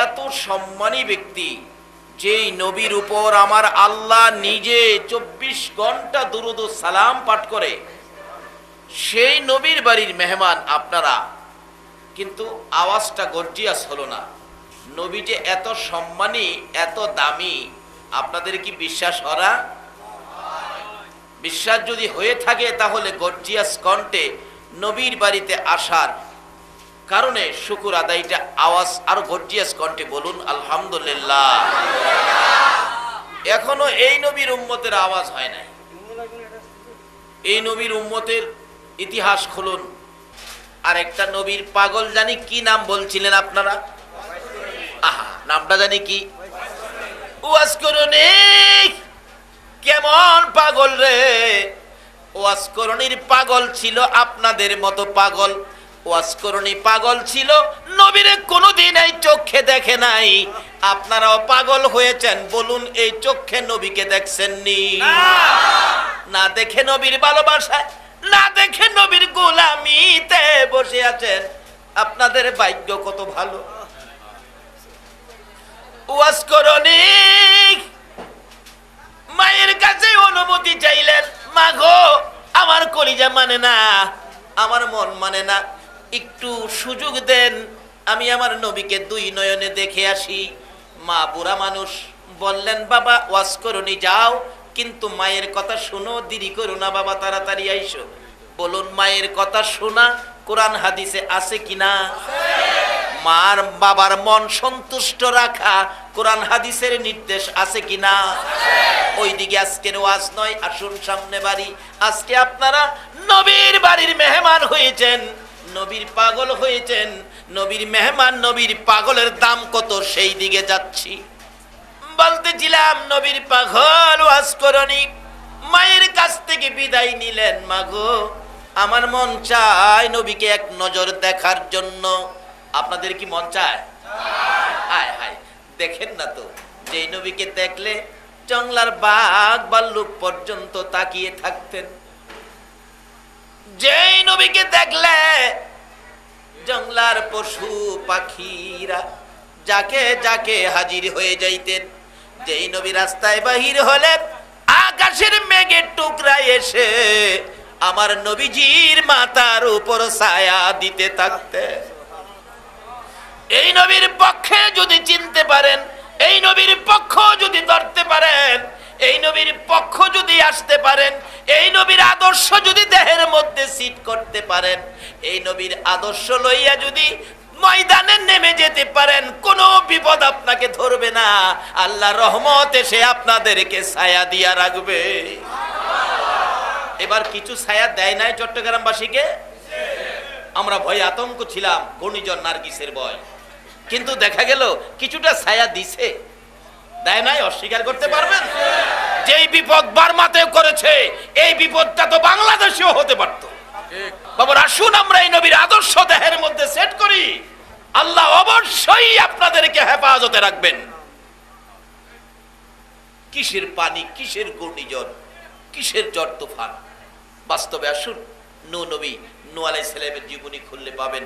এত সম্মানী ব্যক্তি যেই নবীর উপর আমার আল্লাহ নিজে 24 ঘন্টা দুরূদ ও সালাম পাঠ করে, সেই নবীর বাড়ির মেহমান আপনারা, কিন্তু আওয়াজটা গর্জিয়াস হলো না। নবী যে এত সম্মানী, এত দামি, আপনাদের কি বিশ্বাস হয়? বিশ্বাস যদি হয়ে থাকে তাহলে গর্জিয়াস কণ্ঠে নবীর বাড়িতে আসার কারণে শুকুর আদায়টা আওয়াজ আরো গর্জিয়াস কণ্ঠে বলুন আলহামদুলিল্লাহ। এখনো এই নবীর উম্মতের আওয়াজ হয় নাই। এই নবীর উম্মতের ইতিহাস খুলুন। আর একটা নবীর পাগল জানি কি নাম বলছিলেন আপনারা? আহা, নামটা জানি কি? ওয়াজ করুনি। কেমন পাগল রে! ওয়াজ করুনির পাগল ছিল আপনাদের মতো পাগল। ওয়াজ করুনি পাগল ছিল, নবীরে কোনোদিন এই চোখে দেখে নাই। আপনারাও পাগল হয়েছেন, বলুন এই চোখে নবীকে দেখছেননি? না দেখে নবীর ভালোবাসায়, না দেখে নবীর গোলামিতে বসে আছেন। আপনাদের ভাগ্য কত ভালো। ওয়াজ করুনি মায়ের কাছে অনুমতি চাইলেন, মা গো আমার কলিজা মানে না, আমার মন মানে না, একটু সুযোগ দেন, আমি আমার নবীকে 2 নয়নে দেখে আসি। মা বুড়া মানুষ, বললেন বাবা ওয়াজ করুনি যাও, কিন্তু মায়ের কথা শুনো, দেরি করো না বাবা, তাড়াতাড়ি আইসো। বলুন মায়ের কথা শোনা কোরআন হাদিসে আছে কিনা? মার বাবার মন সন্তুষ্ট রাখা কোরআন হাদিসের নির্দেশ আছে কিনা? ওইদিকে আজকের ওয়াজ নয়, আসুন সামনে বাড়ি। আজকে আপনারা নবীর বাড়ির মেহমান হয়েছেন, নবীর পাগল হয়েছেন। নবীর মেহমান, নবীর পাগলের দাম কত সেই দিকে যাচ্ছি। বলতেছিলাম নবীর পাগল ওয়াজ করনি, মায়ের কাছ থেকে বিদায় নিলেন। মাগো আমার মন চায় নবীকে এক নজর দেখার জন্য। আপনাদের কি মন চায়? হায় হায়, দেখেন না তো, যে নবীকে দেখলে জংলার বাঘ ভাল্লুক পর্যন্ত তাকিয়ে থাকতেন। যেই নবীকে দেখলে জংলার পশু পাখিরা যাকে যাকে হাজির হয়ে যাইতেন। যেই নবী রাস্তায় বাহির হলেন, আকাশের মেঘের টুকরা এসে আমার নবীজির মাথার উপর ছায়া দিতে থাকতেন। এই নবীর পক্ষে যদি চিনতে পারেন, এই নবীর পক্ষ যদি ধরতে পারেন, এই নবীর পক্ষ যদি আসতে পারেন, এই নবীর আদর্শ যদি দেহের মধ্যে সিট করতে পারেন, এই নবীর আদর্শ লইয়া যদি ময়দানে নেমে যেতে পারেন, কোনো বিপদ আপনাকে ধরবে না। আল্লাহর রহমত এসে আপনাদেরকে ছায়া দিয়া রাখবে। এবার কিছু ছায়া দেয় নাই চট্টগ্রামবাসীকে? আমরা ভয়ে আতঙ্ক ছিলাম, ঘূর্ণিঝড় নার্গিসের ভয়, কিন্তু দেখা গেল কিছুটা ছায়া দিছে। দেয় নাই? অস্বীকার করতে পারবেন? যেই বিপদ বার্মাতেও করেছে, এই বিপদটা তো বাংলাদেশেও হতে পারত। বাবা আসুন আমরা এই নবীর আদর্শ দেহের মধ্যে সেট করি, আল্লাহ অবশ্যই আপনাদেরকে হেফাজতে রাখবেন। কিসের পানি, কিসের ঘূর্ণিঝড়, কিসের ঝড় তুফান? বাস্তবে আসুন, নূহ নবী, নূহ আলাইহিস সালামের জীবনী খুললে পাবেন।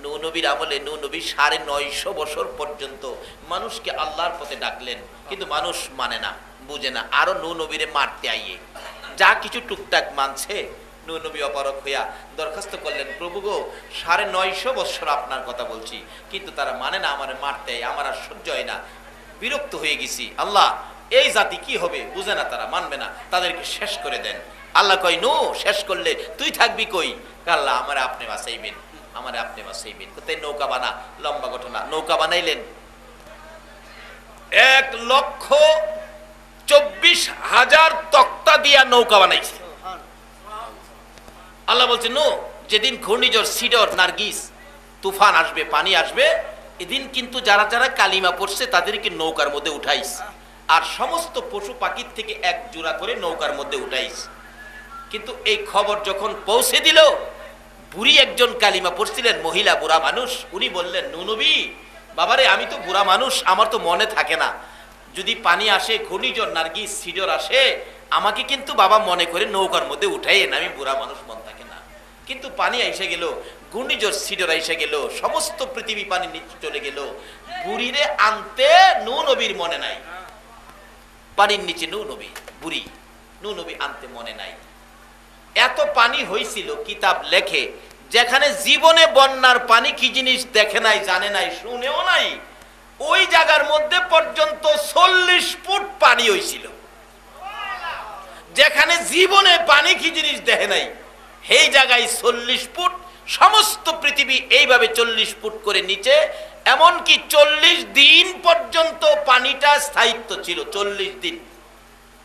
নূহ নবীর আমলে নূহ নবী 950 বছর পর্যন্ত মানুষকে আল্লাহর পথে ডাকলেন, কিন্তু মানুষ মানে না, বুঝে না। আরো নূহ নবীরে মারতে আইয়ে যা কিছু টুকটাক মানছে, নূহ নবী অপারক হইয়া দরখাস্ত করলেন, প্রভু গো 950 বছর আপনার কথা বলছি, কিন্তু তারা মানে না, আমার মারতে আইয়ে, আমার আর সহ্য হয় না, বিরক্ত হয়ে গেছি। আল্লাহ এই জাতি কি হবে, বুঝে না, তারা মানবে না, তাদেরকে শেষ করে দেন। আল্লাহ কয় নূহ শেষ করলে তুই থাকবি কই? আল্লাহ আমার আপনি বাঁচাইবেন, আমার আপনি বাঁচাইবেন। কোথায়? নৌকা বানা। লম্বা ঘটনা, নৌকা বানাইলেন। 1,24,000 তক্তা দিয়া নৌকা বানাইছে। আল্লাহ বলছে নূহ যেদিন ঘূর্ণিঝড় সিডর নার্গিস তুফান আসবে, পানি আসবে, এদিন কিন্তু যারা যারা কালিমা পড়ছে তাদেরকে নৌকার মধ্যে উঠাইস, আর সমস্ত পশু পাখির থেকে এক জোড়া করে নৌকার মধ্যে উঠাইস। কিন্তু এই খবর যখন পৌঁছে দিল, বুড়ি একজন কালিমা পড়ছিলেন, মহিলা বুড়া মানুষ, উনি বললেন নূহ নবী বাবারে আমি তো বুড়া মানুষ, আমার তো মনে থাকে না, যদি পানি আসে, ঘূর্ণিঝড় নার্গিস সিডর আসে, আমাকে কিন্তু বাবা মনে করে নৌকার মধ্যে উঠাইয়েন, আমি বুড়া মানুষ, মন থাকে না। কিন্তু পানি এসে গেল, ঘূর্ণিঝড় সিডর এসে গেল, সমস্ত পৃথিবী পানি নিচে চলে গেল, বুড়িরে আনতে নূহ নবীর মনে নাই। পানির নিচে নূহ নবী, বুড়ি, নূহ নবী আনতে মনে নাই। এত পানি হয়েছিল, কিতাব লেখে, যেখানে জীবনে বন্যার পানি কি জিনিস দেখে নাই, জানে নাই, শুনেও নাই, ওই জায়গার মধ্যে পর্যন্ত 40 ফুট পানি হয়েছিল। যেখানে জীবনে পানি কি জিনিস দেখে নাই, সেই জায়গায় 40 ফুট। সমস্ত পৃথিবী এইভাবে 40 ফুট করে নিচে, এমনকি 40 দিন পর্যন্ত পানিটা স্থায়িত্ব ছিল। 40 দিন,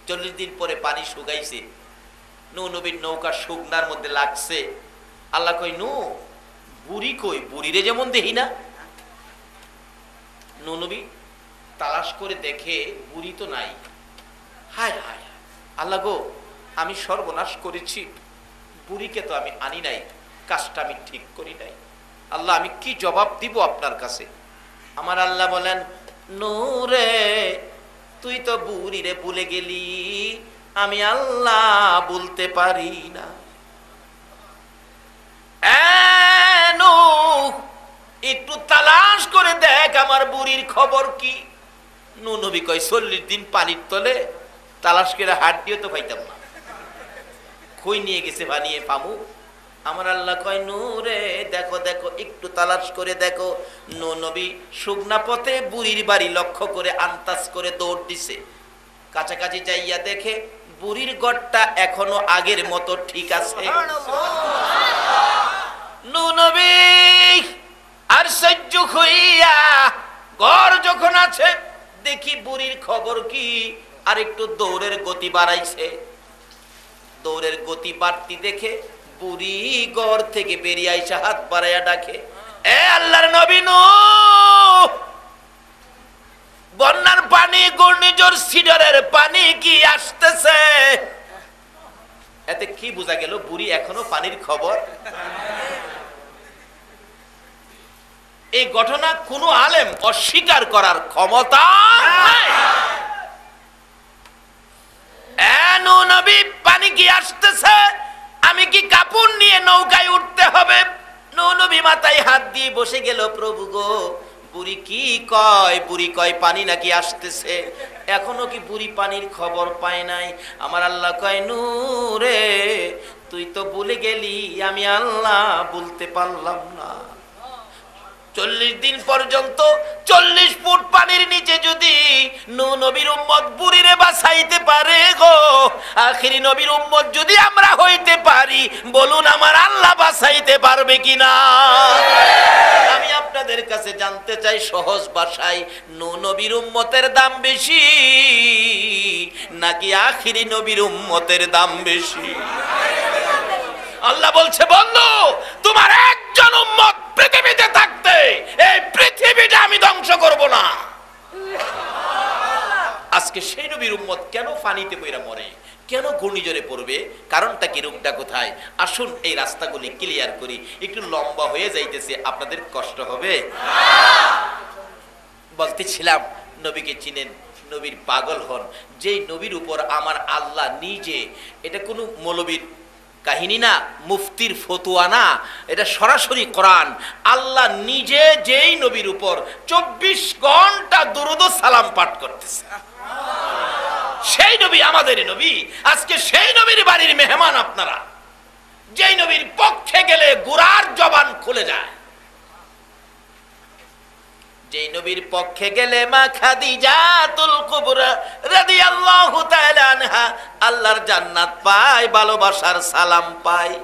40 দিন পরে পানি শুকাইছে। নূহ নবীর নৌকা শুকনার মধ্যে লাগছে। আল্লাহ কই, নূহ, বুড়ি কই? বুড়িরে যেমন দেখি না। নূহ নবী তালাশ করে দেখে বুড়ি তো নাই। হায় হায়, আল্লাহ গো, আমি সর্বনাশ করেছি, বুড়িকে তো আমি আনি নাই, কাজটা আমি ঠিক করি নাই। আল্লাহ, আমি কি জবাব দিব আপনার কাছে? আমার আল্লাহ বলেন, নূহ রে, তুই তো বুড়িরে ভুলে গেলি, আমি আল্লাহ বলতে পারি না। নূহ, একটু তালাশ করে দেখ আমার বুড়ির খবর কি। নূহ নবী কয়, 40 দিন পানির তলে তালাশ করে হাত দিয়ে তো পাইতাম না, কই নিয়ে গেছে বানিয়ে পামু? আমার আল্লাহ কয়, নূহ রে, দেখো দেখো, একটু তালাশ করে দেখো। নূহ নবী শুকনা পথে বুড়ির বাড়ি লক্ষ্য করে আন্তাজ করে দৌড় দিছে। কাছাকাছি যাইয়া দেখে বুড়ির ঘরটা এখনো আগের মতো ঠিক আছে। নূহ নবী আর সহ্য হইয়া ঘর যখন আছে, দেখি বুড়ির খবর কি। আর একটু দৌড়ের গতি বাড়াইছে। দৌড়ের গতি বাড়তি দেখে বুড়ি ঘর থেকে বেরিয়ে আইসা হাত বাড়াইয়া ডাকে, এ আল্লাহর নবী নূহ, বন্যার পানি, ঘূর্ণিঝড় সিডরের পানি কি আসতেছে? এতে কি বোঝা গেল? বুড়ি এখনো পানির খবর। এই ঘটনা কোন আলেম অস্বীকার করার ক্ষমতা নাই। নূহ নবী, পানি কি আসতেছে? আমি কি কাপড় নিয়ে নৌকায় উঠতে হবে? নূহ নবী মাথায় হাত দিয়ে বসে গেল, প্রভু গো, বুড়ি কি কয়? বুড়ি কয় পানি নাকি আসতেছে। এখনো কি বুড়ি পানির খবর পায় নাই? আমার আল্লাহ কয়, নূহ রে, তুই তো ভুলে গেলি, আমি আল্লাহ বলতে পারলাম না। 40 দিন পর্যন্ত 40 ফুট পানির নিচে যদি নূহ নবীর উম্মত বুড়িরে বাঁচাইতে পারে গো, আখিরি নবীর উম্মত যদি আমরা হইতে পারি, বলুন আমার আল্লাহ বাঁচাইতে পারবে কিনা? আমি আপনাদের কাছে জানতে চাই সহজ ভাষায়, নূহ নবীর উম্মতের দাম বেশি নাকি আখিরি নবীর উম্মতের দাম বেশি? আল্লাহ বলছে, বন্ধু, তোমার একজন উম্মত পৃথিবীতে থাকতে এই পৃথিবীটা আমি ধ্বংস করব না। আজকে সেই নবীর উম্মত কেন পানিতে পড়ে মরে, কেন ঘূর্ণিঝড়ে পড়বে? কারণটা কি, রূপটা কোথায়? আসুন এই রাস্তাগুলি ক্লিয়ার করি। একটু লম্বা হয়ে যাইতেছে, আপনাদের কষ্ট হবে। বলতেছিলাম, নবীকে চিনেন, নবীর পাগল হন। যেই নবীর উপর আমার আল্লাহ নিজে, এটা কোনো মৌলবীর কাহিনী না, মুফতির ফতুয়া না, এটা সরাসরি কোরআন। আল্লাহ নিজে যেই নবীর উপর 24 ঘন্টা দুরূদ ও সালাম পাঠ করতেছে, সেই নবী আমাদের নবী। আজকে সেই নবীর বাড়ির মেহমান আপনারা, যেই নবীর পক্ষে গেলে গুরার জবান খুলে যায়, যেই নবীর পক্ষে গেলে মা খাদিজাতুল কুবরা রাদিয়াল্লাহু তাআলা আনহা আল্লাহর জান্নাত পায়, ভালোবাসার সালাম পায়।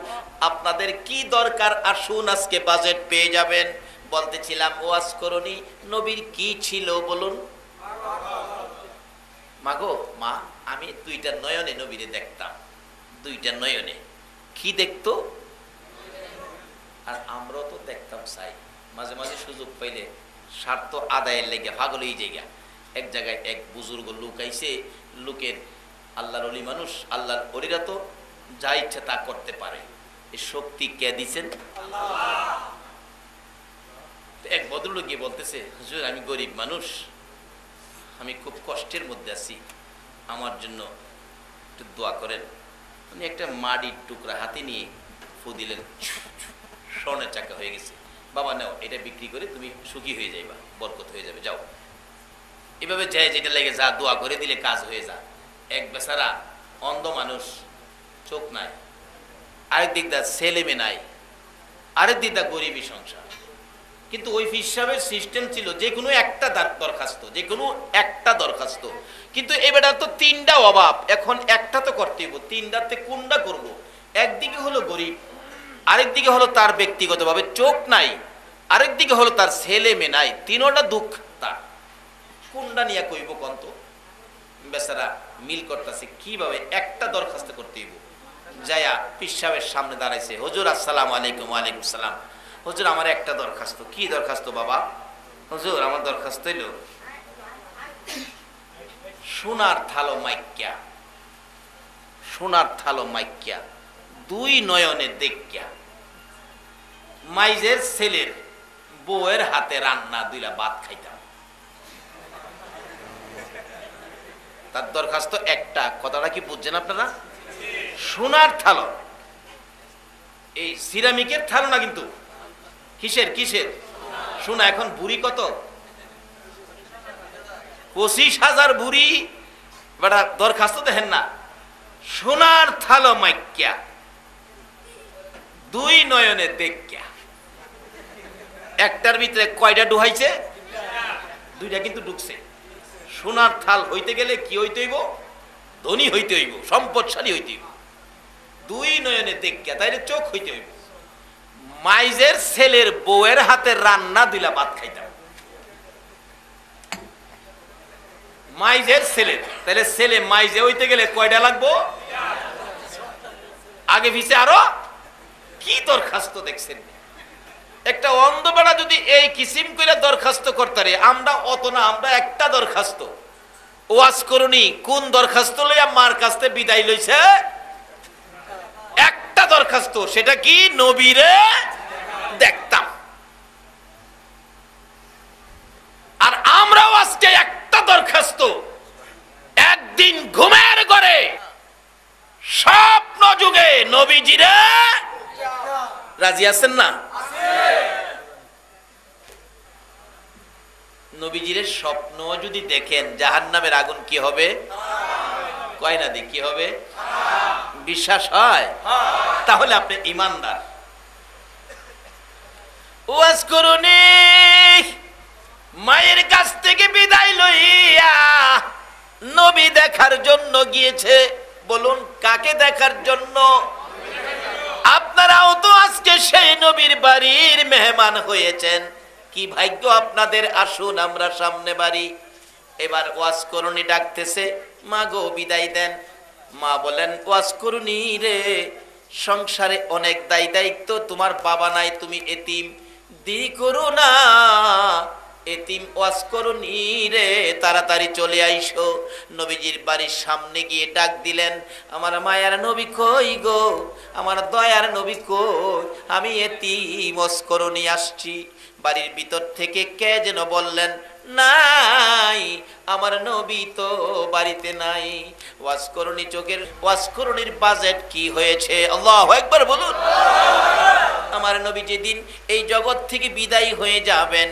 আপনাদের কি দরকার? আসুন আজকে বাজেট পেয়ে যাবেন। বলতেছিলাম, ওয়াজ করনি, নবীর কি ছিল বলুন? মাগো মা, আমি 2টা নয়নে নবীরে দেখতাম। 2টা নয়নে কি দেখতো? আর আমরাও তো দেখতাম চাই, মাঝে মাঝে সুযোগ পাইলে স্বার্থ আদায়ের লেগে পাগল হয়ে জায়গা। এক জায়গায় এক বুজুর্গ লোক আইছে, লোকের আল্লাহর ওলি মানুষ, আল্লাহর ওলিরা তো যা ইচ্ছা তা করতে পারে, এই শক্তি কে দিছেন? এক ভদ্রলোক গিয়ে বলতেছে, হুজুর, আমি গরিব মানুষ, আমি খুব কষ্টের মধ্যে আছি, আমার জন্য একটু দোয়া করেন। উনি একটা মাটির টুকরা হাতে নিয়ে ফু দিলেন, স্বর্ণের চাকা হয়ে গেছে। বাবা নাও এটা বিক্রি করে তুমি সুখী হয়ে যাইবা, বরকত হয়ে যাবে, যাও। এভাবে যায় যেটা লেগে যা, দোয়া করে দিলে কাজ হয়ে যা। এক বেচারা অন্ধ মানুষ, চোখ নাই, আরেক দিক দা ছেলে মেয়ে নাই, আরেক দিক দা গরিবী সংসার। কিন্তু ওই পীর সাহেবের সিস্টেম ছিল যে কোনো একটা দরখাস্ত, যে কোনো একটা দরখাস্ত। কিন্তু এবারে তো তিনটা অভাব, এখন একটা তো করতেই হবে, তিনটাতে কোনটা করব? একদিকে হলো গরিব, আরেকদিকে হলো তার ব্যক্তিগতভাবে চোখ নাই, আরেকদিকে হলো তার ছেলে মেয়ে নাই, তিনোটা দুঃখ তার। কোনটা নিয়ে কইব কন্ত? বেচারা মিল করতেছে কিভাবে একটা দরখাস্ত করতে হইব। যায়া পীর সাহেবের সামনে দাঁড়াইছে, হুজুর আসসালামু আলাইকুম। ওয়ালাইকুম সালাম। হুজুর আমার একটা দরখাস্ত। কি দরখাস্ত বাবা? হুজুর আমার দরখাস্ত হইল সোনার থালো মাইক্যা, সোনার থালো মাইক্যা, দুই নয়নে দেখিয়া মাইজের ছেলের বউয়ের হাতে রান্না দুইলা ভাত খাইতাম। তার দরখাস্ত একটা। কথাটা কি বুঝছেন আপনারা? সোনার থালো, এই সিরামিকের থালো না কিন্তু। কিসের? কিসের? সোনা। এখন বুড়ি কত? 25,000 বুড়ি। বেটা দরখাস্ত দেখেন না, সোনার থালো মাইক্যা, দুই নয়নে দেখিয়া। একটার ভিতরে কয়টা ঢুকাইছে? দুইটা কিন্তু ঢুকছে। সোনার থাল হইতে গেলে কি হইতে হইব? ধনী হইতে হইব, সম্পদশালী হইতে হইব। দুই নয়নে দেখিয়া, তাইলে চোখ হইতে হইব। মাইজের ছেলের বউয়ের হাতে রান্না দিলা ভাত খাইতাম। মাইজের ছেলের, তাহলে ছেলে মাইজে হইতে গেলে কয়টা লাগবো? আগে পিছে আরো কি দরখাস্ত দেখছেন? একটা অন্ধ বেড়া যদি এই কিসিম করে দরখাস্ত করতে রে, আমরা অত না, আমরা একটা দরখাস্ত। ওয়াজ করুনি কোন দরখাস্ত লইয়া মার কাছে বিদায় লইছে? একটা দরখাস্ত, সেটা কি? নবীরে দেখতাম। আর আমরাও আজকে একটা দরখাস্ত, একদিন ঘুমের ঘরে স্বপ্ন যুগে নবীজিরে রাজি আছেন না? নবীজির স্বপ্ন যদি দেখেন, জাহান্নামের আগুন কি হবে? কয় না দি কি হবে? বিশ্বাস হয়? তাহলে আপনি ইমানদার। ওয়াজ করুনি মায়ের কাছ থেকে বিদায় লইয়া নবী দেখার জন্য গিয়েছে। বলুন কাকে দেখার জন্য? আপনারাও তো আজকে সেই নবীর বাড়ির মেহমান হয়েছেন। কি ভাগ্য আপনাদের। আসুন আমরা সামনে বাড়ি। এবার ওয়াজ করুনি ডাকতেছে, মা গো বিদায় দেন। মা বলেন, ওয়াজ করুনি রে, সংসারে অনেক দায় দায়িত্ব, তোমার বাবা নাই, তুমি এতিম, দেরি করো না। এতিম ওয়াজ করুনি রে, তাড়াতাড়ি চলে আইসো। নবীজির বাড়ির সামনে গিয়ে ডাক দিলেন, আমার মায়ার নবী কই গো, আমার দয়ার নবী কই, আমি এতিম ওয়াজ করুনি আসছি। বাড়ির ভিতর থেকে কে যেন বললেন, নাই আমার নবী তো বাড়িতে নাই। ওয়াজ করুনি চোখের, ওয়াজ করুনির বাজেট কি হয়েছে? আল্লাহু আকবার বলুন। আমার নবী যেদিন এই জগৎ থেকে বিদায় হয়ে যাবেন,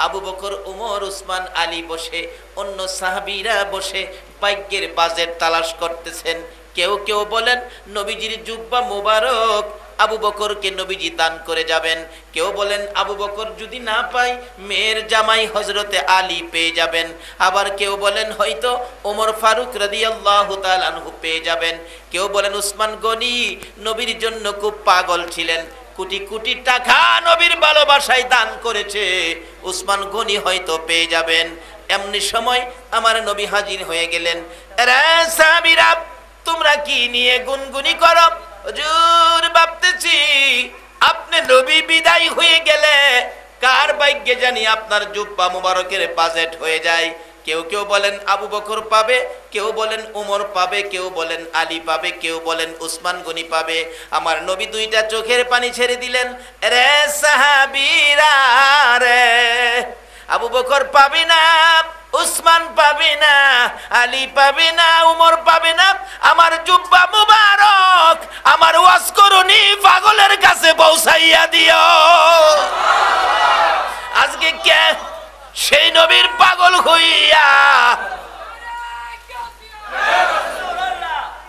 আবু বকর, উমর, উসমান, আলী বসে, অন্য সাহাবীরা বসে ভাগ্যের বাজেট তালাশ করতেছেন। কেউ কেউ বলেন নবীজির জুব্বা মোবারক আবু বকরকে নবীজি দান করে যাবেন। কেউ বলেন আবু বকর যদি না পায় মেয়ের জামাই হযরতে আলী পেয়ে যাবেন। আবার কেউ বলেন হয়তো ওমর ফারুক রাদিয়াল্লাহু তাআলা আনহু পেয়ে যাবেন। কেউ বলেন উসমান গনি নবীর জন্য খুব পাগল ছিলেন, কোটি কোটি টাকা নবীর ভালোবাসায় দান করেছে, উসমান গনি হয়তো পেয়ে যাবেন। এমনি সময় আমার নবী হাজির হয়ে গেলেন। রে সাহাবীরা তোমরা কি নিয়ে গুনগুনি করো? হুজুর ভাবতেছি আপনি নবী বিদায় হয়ে গেলে কার ভাগ্যে জানি আপনার জুব্বা মুবারকের বাজেট হয়ে যায়। কেউ কেউ বলেন আবু বকর পাবে, কেউ বলেন উমর পাবে, কেউ বলেন আলী পাবে, কেউ বলেন উসমান গনি পাবে। আমার নবী দুইটা চোখের পানি ছেড়ে দিলেন। রে সাহাবীরা রে, আবু বকর পাবে না, উসমান পাবে না, আলী পাবে না, উমর পাবে না, আমার জুব্বা মুবারক আমার ওয়াজ করুনি পাগলের কাছে পৌঁছাইয়া দিও। আজকে কে সেই নবীর পাগল হইয়া,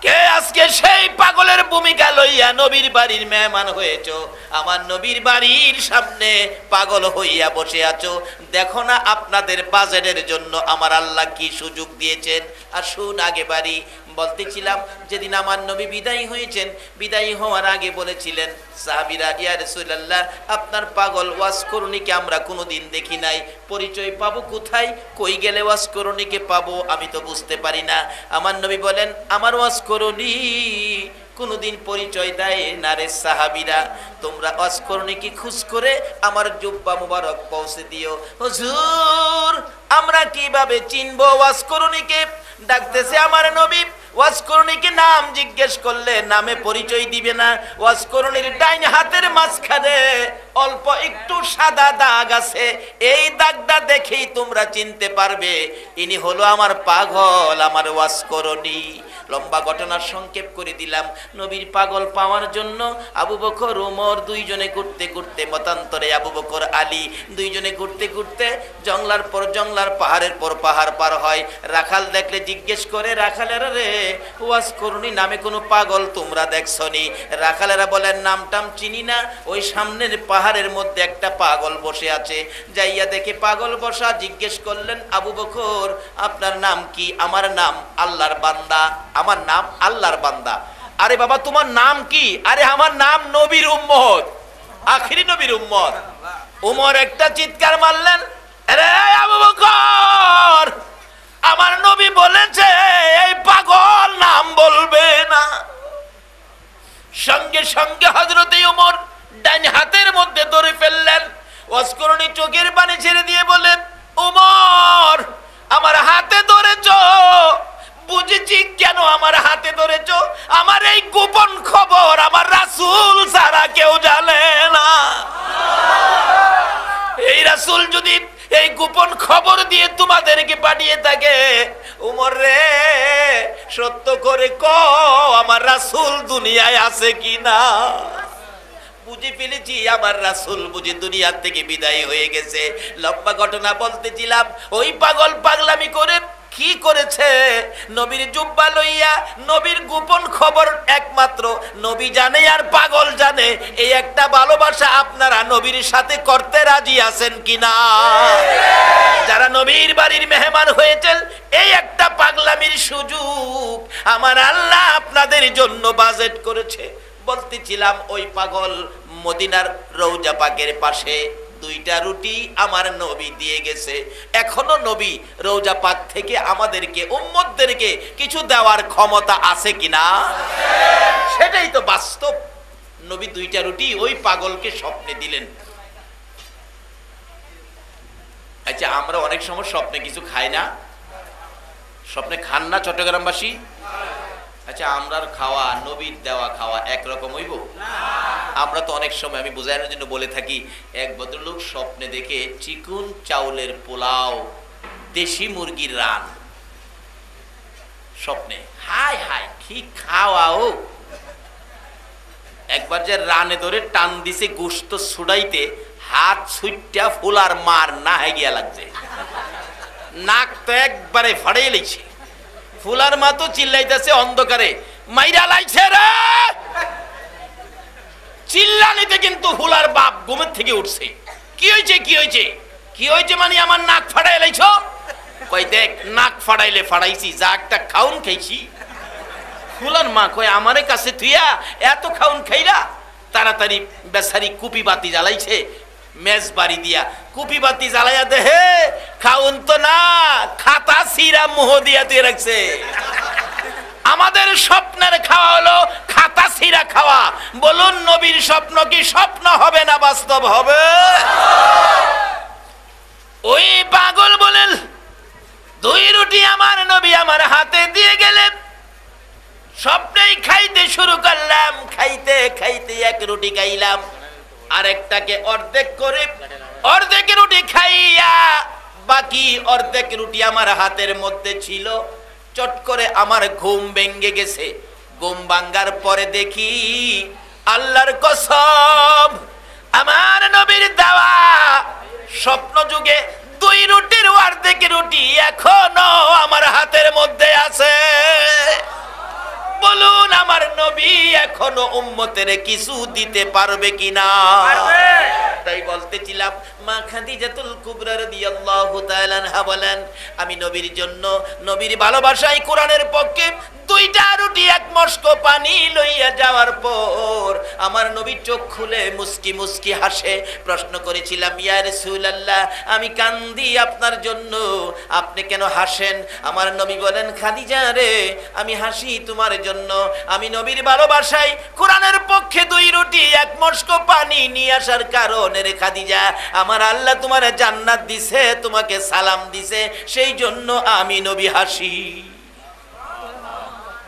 কে আজকে সেই পাগলের ভূমিকা লইয়া নবীর বাড়ির মেহমান হয়েছো, আমার নবীর বাড়ির সামনে পাগল হইয়া বসে আছো? দেখো না আপনাদের বাজেটের জন্য আমার আল্লাহ কি সুযোগ দিয়েছেন। আসুন আগে বাড়ি। বলতেছিলাম যেদিন আমার নবী বিদায়ী হয়েছেন, বিদায়ী হওয়ার আগে বলেছিলেন সাহাবীরা, ইয়া রাসূলুল্লাহ আপনার পাগল ওয়াজ করুনিকে আমরা কোনোদিন দেখি নাই, পরিচয় পাবো কোথায়, কই গেলে ওয়াজ করুনিকে পাবো আমি তো বুঝতে পারি না। আমার নবী বলেন আমার ওয়াজ করুনি কোনোদিন পরিচয় দেয় না রে সাহাবীরা, তোমরা ওয়াজ করুনিকে খুঁজ করে আমার জুব্বা মুবারক পৌঁছে দিও। হুজুর আমরা কিভাবে চিনবো ওয়াজ করুনিকে? ডাকতেছে আমার নবী, ওয়াজ করুনিকে নাম জিজ্ঞেস করলে নামে পরিচয় দিবে না। ওয়াজ করুনির ডাইন হাতের মাঝখানে অল্প একটু সাদা দাগ আছে, এই দাগটা দেখেই তোমরা চিনতে পারবে ইনি হলো আমার পাগল, আমার ওয়াজ করুনি। লম্বা ঘটনার সংক্ষেপ করে দিলাম। নবীর পাগল পাওয়ার জন্য আবু বকর ওমর দুইজনে ঘুরতে ঘুরতে, মতান্তরে আবু বকর আলী দুইজনে ঘুরতে ঘুরতে জংলার পর জংলার, পাহাড়ের পর পাহাড় পার হয়। রাখাল দেখলে জিজ্ঞেস করে, রাখালেরা রে ওয়াজ করুনি নামে কোনো পাগল তোমরা দেখছনি? রাখালেরা বলেন নামটাম চিনি না, ওই সামনের পাহাড়ের মধ্যে একটা পাগল বসে আছে। যাইয়া দেখে পাগল বসা, জিজ্ঞেস করলেন আবু বকর আপনার নাম কি? আমার নাম আল্লাহর বান্দা। আমার নাম আল্লাহর বান্দা। আরে বাবা তোমার নাম কি? আরে আমার নাম নবীর উম্মত, আখিরি নবীর উম্মত। ওমর একটা চিৎকার মারলেন, আরে আবু বকর আমার নবী বলেছে এই পাগল নাম বলবে না। সঙ্গে সঙ্গে হযরতে ওমর ডান হাতের মধ্যে ধরে ফেললেন। ওয়াজ করুনি চোখের পানি ছেড়ে দিয়ে বলেন, ওমর আমার হাতে ধরেছো, বুঝেছি কেন আমার হাতে ধরেছো, আমার এই গোপন খবর আমার রাসূল ছাড়া কেউ জানে না। এই রাসূল যদি এই গোপন খবর দিয়ে তোমাদেরকে পাঠিয়ে থাকে, ওমর রে সত্য করে কও আমার রাসূল দুনিয়ায় আছে কিনা। বুঝে ফেলেছি আমার রাসূল বুঝি দুনিয়া থেকে বিদায় হয়ে গেছে। লম্বা ঘটনা বলতেছিলাম, ওই পাগল পাগলামি করে কি করেছে, নবীর জুব্বা লইয়া নবীর গোপন খবর একমাত্র নবী জানে আর পাগল জানে। এই একটা ভালোবাসা আপনারা নবীর সাথে করতে রাজি আছেন কিনা? যারা নবীর বাড়ির মেহমান হয়েছেন, এই একটা পাগলামির সুযোগ আমার আল্লাহ আপনাদের জন্য বাজেট করেছে। বলতেছিলাম ওই পাগল মদিনার রওজা পাকের পাশে দুইটা রুটি আমার নবী দিয়ে গেছে। এখনো নবী রওজা পাক থেকে আমাদেরকে উম্মতদেরকে কিছু দেওয়ার ক্ষমতা আছে কিনা? সেটাই তো বাস্তব। নবী দুইটা রুটি ওই পাগলকে স্বপ্নে দিলেন। আচ্ছা আমরা অনেক সময় স্বপ্নে কিছু খাই না? স্বপ্নে খান না চট্টগ্রামবাসী? আচ্ছা আমরার খাওয়া নবীর দেওয়া খাওয়া একরকম হইব? আমরা তো অনেক সময়, আমি বোঝানোর জন্য বলে থাকি, এক ভদ্রলোক স্বপ্নে দেখে চিকুন চাউলের পোলাও, দেশি মুরগির রান স্বপ্নে। হাই হাই কি খাওয়াও! একবার যে রানে ধরে টান দিছে গোশত ছুড়াইতে, হাত ছুটটা ফুলার মার না হয়ে গিয়া লাগছে, নাক তো একবারে ফাড়ে লেছে। ফুলার মা তো চিল্লাইতেছে অন্ধকারে, মাইরা লাইছে রে। চিল্লানিতে কিন্তু ফুলার বাপ ঘুমের থেকে উঠছে। কি হয়েছে কি হয়েছে কি হয়েছে? মানে আমার নাক ফাড়াই লাইছো? কই দেখ নাক ফাড়াইলে ফাড়াইছি, যা একটা খাউন খাইছি। ফুলার মা কই আমারে কাছে তুইয়া এত খাউন খাইলা? তাড়াতাড়ি বেচারি কুপি বাতি জ্বালাইছে, মেজ বাড়ি দিয়া কুপি বাতি জ্বালাইয়া দেহে খাউন তো না, খাতা সিরা মুহ দিয়া দিয়ে রাখছে। আমাদের স্বপ্নের খাওয়া হলো খাতা সিরা খাওয়া। বলুন নবীর স্বপ্ন কি স্বপ্ন হবে না বাস্তব হবে? ওই পাগল বলেন দুই রুটি আমার নবী আমার হাতে দিয়ে গেলেন। স্বপ্নেই খাইতে শুরু করলাম, খাইতে খাইতে এক রুটি খাইলাম, আরেকটাকে অর্ধেক করে অর্ধেক রুটি খাইয়া বাকি অর্ধেক রুটি আমার হাতের মধ্যে ছিল। চট করে আমার ঘুম ভেঙে গেছে। ঘুম ভাঙ্গার পরে দেখি আল্লাহর কসম আমার নবীর দেওয়া স্বপ্ন যুগে 2 রুটির অর্ধেক রুটি এখনো আমার হাতের মধ্যে আছে। বলুন আমার নবী এখনো উম্মতের কিছু দিতে পারবে কিনা? তাই বলতেছিলাম মা খাদিজাতুল কুবরা রাদিয়াল্লাহু তাআলা আনহা বলেন, আমি নবীর জন্য, নবীর ভালোবাসায় কোরআনের পক্ষে 2টা রুটি 1 মস্ক পানি লইয়া যাওয়ার পর আমার নবী চোখ খুলে মুস্কি মুস্কি হাসে। প্রশ্ন করেছিলাম, ইয়া রাসূলুল্লাহ, আমি কান্দি আপনার জন্য, আপনি কেন হাসেন? আমার নবী বলেন, খাদিজা রে, আমি হাসি তোমার জন্য। আমি নবীর ভালোবাসায় কোরআনের পক্ষে 2 রুটি 1 মস্ক পানি নিয়ে আসার কারণে রে খাদিজা, আমার আল্লাহ তোমার জান্নাত দিছে, তোমাকে সালাম দিছে, সেই জন্য আমি নবী হাসি।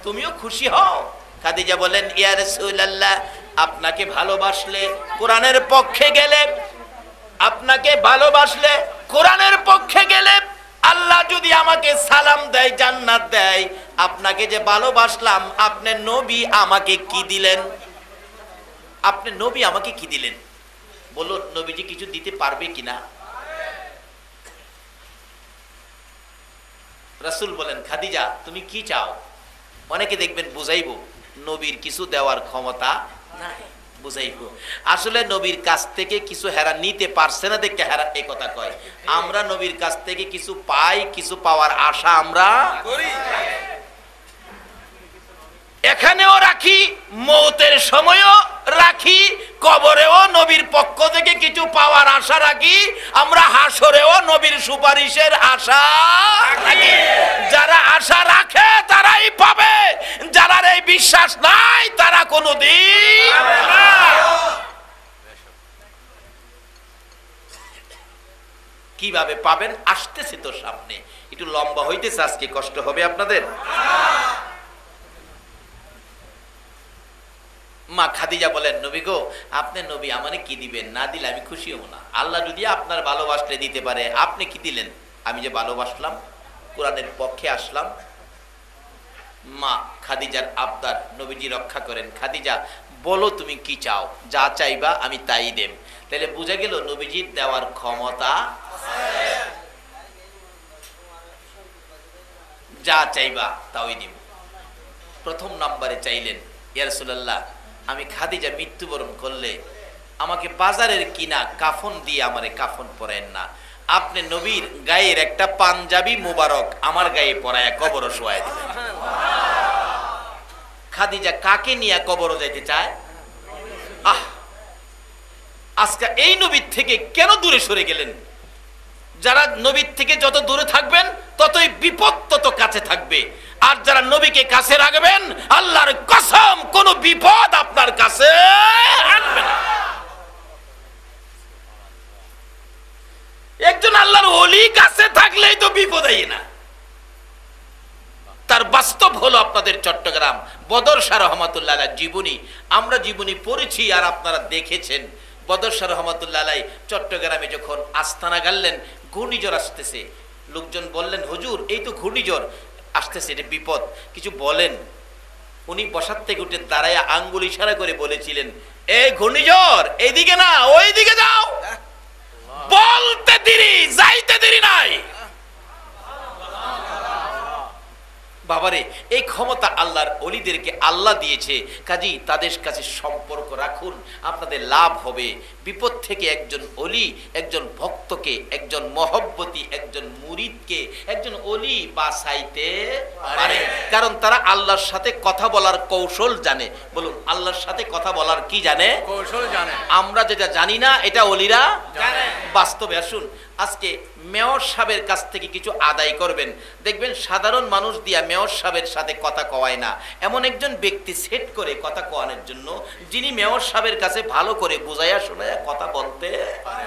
তুমিও খুশি হও। খাদিজা বলেন, ইয়া রাসূলুল্লাহ, আপনাকে ভালোবাসলে কোরআনের পক্ষে গেলে, আপনাকে ভালোবাসলে কোরআনের পক্ষে গেলে আল্লাহ যদি আমাকে সালাম দেয়, জান্নাত দেয়, আপনাকে যে ভালোবাসলাম, আপনি নবী আমাকে কি দিলেন? আপনি নবী আমাকে কি দিলেন? বলুন, নবীজি কিছু দিতে পারবে কিনা? রাসূল বলেন, খাদিজা তুমি কি চাও? অনেকে দেখবেন বুঝাইবো, নবীর কিছু দেওয়ার ক্ষমতা নাই, বুঝাইবো। আসলে নবীর কাছ থেকে কিছু হেরা নিতে পারছে না দেখে হেরা এই কথা কয়। আমরা নবীর কাছ থেকে কিছু পাই, কিছু পাওয়ার আশা আমরা করি। এখানেও রাখি, মৌতের সময়ও রাখি, কবরেও নবীর পক্ষ থেকে কিছু পাওয়ার আশা রাখি, আমরা হাসরেও নবীর সুপারিশের আশা রাখি। যারা আশা রাখে তারাই পাবে, যারা এই বিশ্বাস নাই তারা কোনোদিন পাবে না। কিভাবে পাবেন? আসতেছে তো সামনে, একটু লম্বা হইতেছে আজকে, কষ্ট হবে আপনাদের। মা খাদিজা বলেন, নবী গো, আপনি নবী আমারে কি দিবেন? না দিলে আমি খুশি হব না। আল্লাহ যদি আপনার ভালোবাসলে দিতে পারে, আপনি কি দিলেন? আমি যে ভালোবাসলাম, কোরআনের পক্ষে আসলাম। মা খাদিজার আবদার নবীজি রক্ষা করেন। খাদিজা বলো তুমি কি চাও, যা চাইবা আমি তাই দেব। তাহলে বুঝা গেল নবীজির দেওয়ার ক্ষমতা, যা চাইবা তাই দিব। প্রথম নম্বরে চাইলেন, ইয়া রাসূলুল্লাহ, আমি খাদিজা মৃত্যুবরণ করলে আমাকে বাজারের কিনা কাফন দিয়ে আমারে কাফন পরায়েন না, আপনি নবীর গায়ের একটা পাঞ্জাবি মুবারক আমার গায়ে পরায়া কবর শোয়াই দিবেন। খাদিজা কাকে নিয়ে কবর যাইতে চায়? আজকে এই নবীর থেকে কেন দূরে সরে গেলেন? যারা নবীর থেকে যত দূরে থাকবেন ততই বিপদ তত কাছে থাকবে, আর যারা নবীকে কাছে রাখবেন, আল্লাহর কসম কোন বিপদ আপনার কাছে আসবে না। একজন আল্লাহর ওলি কাছে থাকলেই তো বিপদ হয় না। তার বাস্তব হলো আপনাদের চট্টগ্রাম বদর শাহ রহমাতুল্লাহ আলাইহির জীবনী। আমরা জীবনী পড়েছি আর আপনারা দেখেছেন। বদর শাহ রহমাতুল্লাহ আলাইহি চট্টগ্রামে যখন আস্তানা গাড়লেন, ঘূর্ণিঝড় আসতেছে, লোকজন বললেন, হুজুর এই তো ঘূর্ণিঝড় আসতেছে, এটা বিপদ, কিছু বলেন। উনি বসার থেকে উঠে দাঁড়ায় আঙ্গুল ইশারা করে বলেছিলেন, এই ঘূর্ণিঝড় এইদিকে না ওইদিকে যাও। বলতে দেরি, যাইতে দেরি নাই। বাবারে, এই ক্ষমতা আল্লাহর ওলিদেরকে আল্লাহ দিয়েছে, কাজী তাদের কাছে সম্পর্ক রাখুন, আপনাদের লাভ হবে। বিপদ থেকে একজন ওলি, একজন ভক্তকে, একজন মহব্বতী, একজন মুরিদকে একজন ওলি বাঁচাইতে পারে, কারণ তারা আল্লাহর সাথে কথা বলার কৌশল জানে। বলুন, আল্লাহর সাথে কথা বলার কি জানে? কৌশল জানে। আমরা যেটা জানি না এটা ওলিরা জানে। বাস্তবে আসুন, আজকে মেয়র সাহেবের কাছ থেকে কিছু আদায় করবেন, দেখবেন সাধারণ মানুষ দিয়া মেয়র সাহেবের সাথে কথা কওয়ায় না, এমন একজন ব্যক্তি সেট করে কথা কওয়ানোর জন্য, যিনি মেয়র সাহেবের কাছে ভালো করে বুঝাইয়া শোনায়া কথা বলতে পারে।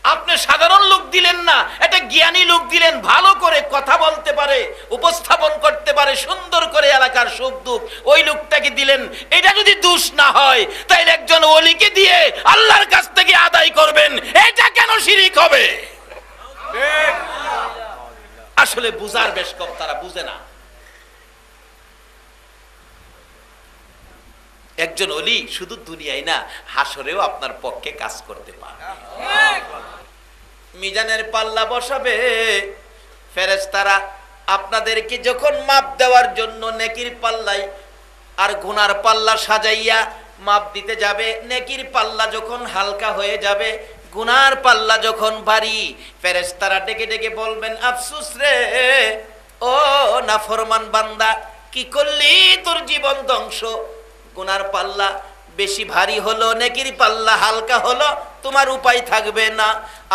আপনি সাধারণ লোক দিলেন না, একটা জ্ঞানী লোক দিলেন, ভালো করে কথা বলতে পারে, উপস্থাপন করতে পারে সুন্দর করে এলাকার সুখ দুঃখ, ওই লোকটাকে দিলেন। এটা যদি দোষ না হয়, তাইলে একজন ওলিকে দিয়ে আল্লাহর কাছ থেকে আদায় করবেন, এটা কেন শিরিক হবে? আসলে বুঝার বেশ কম, তারা বুঝে না। একজন ওলি শুধু দুনিয়ায় না, হাসরেও আপনার পক্ষে কাজ করতে পারে। মিজানের পাল্লা বসাবে। ফেরেশতারা আপনাদেরকে যখন মাপ দেওয়ার জন্য নেকির পাল্লাই আর গুনার পাল্লা সাজাইয়া মাপ দিতে যাবে, নেকির পাল্লা যখন হালকা হয়ে যাবে, গুনার পাল্লা যখন ভারী, ফেরেশতারা ডেকে ডেকে বলবেন, আফসোস রে ও নাফরমান বান্দা, কি করলি, তোর জীবন ধ্বংস। গুনার পাল্লা বেশি ভারী হলো, নেকির পাল্লা হালকা হলো, তোমার উপায় থাকবে না।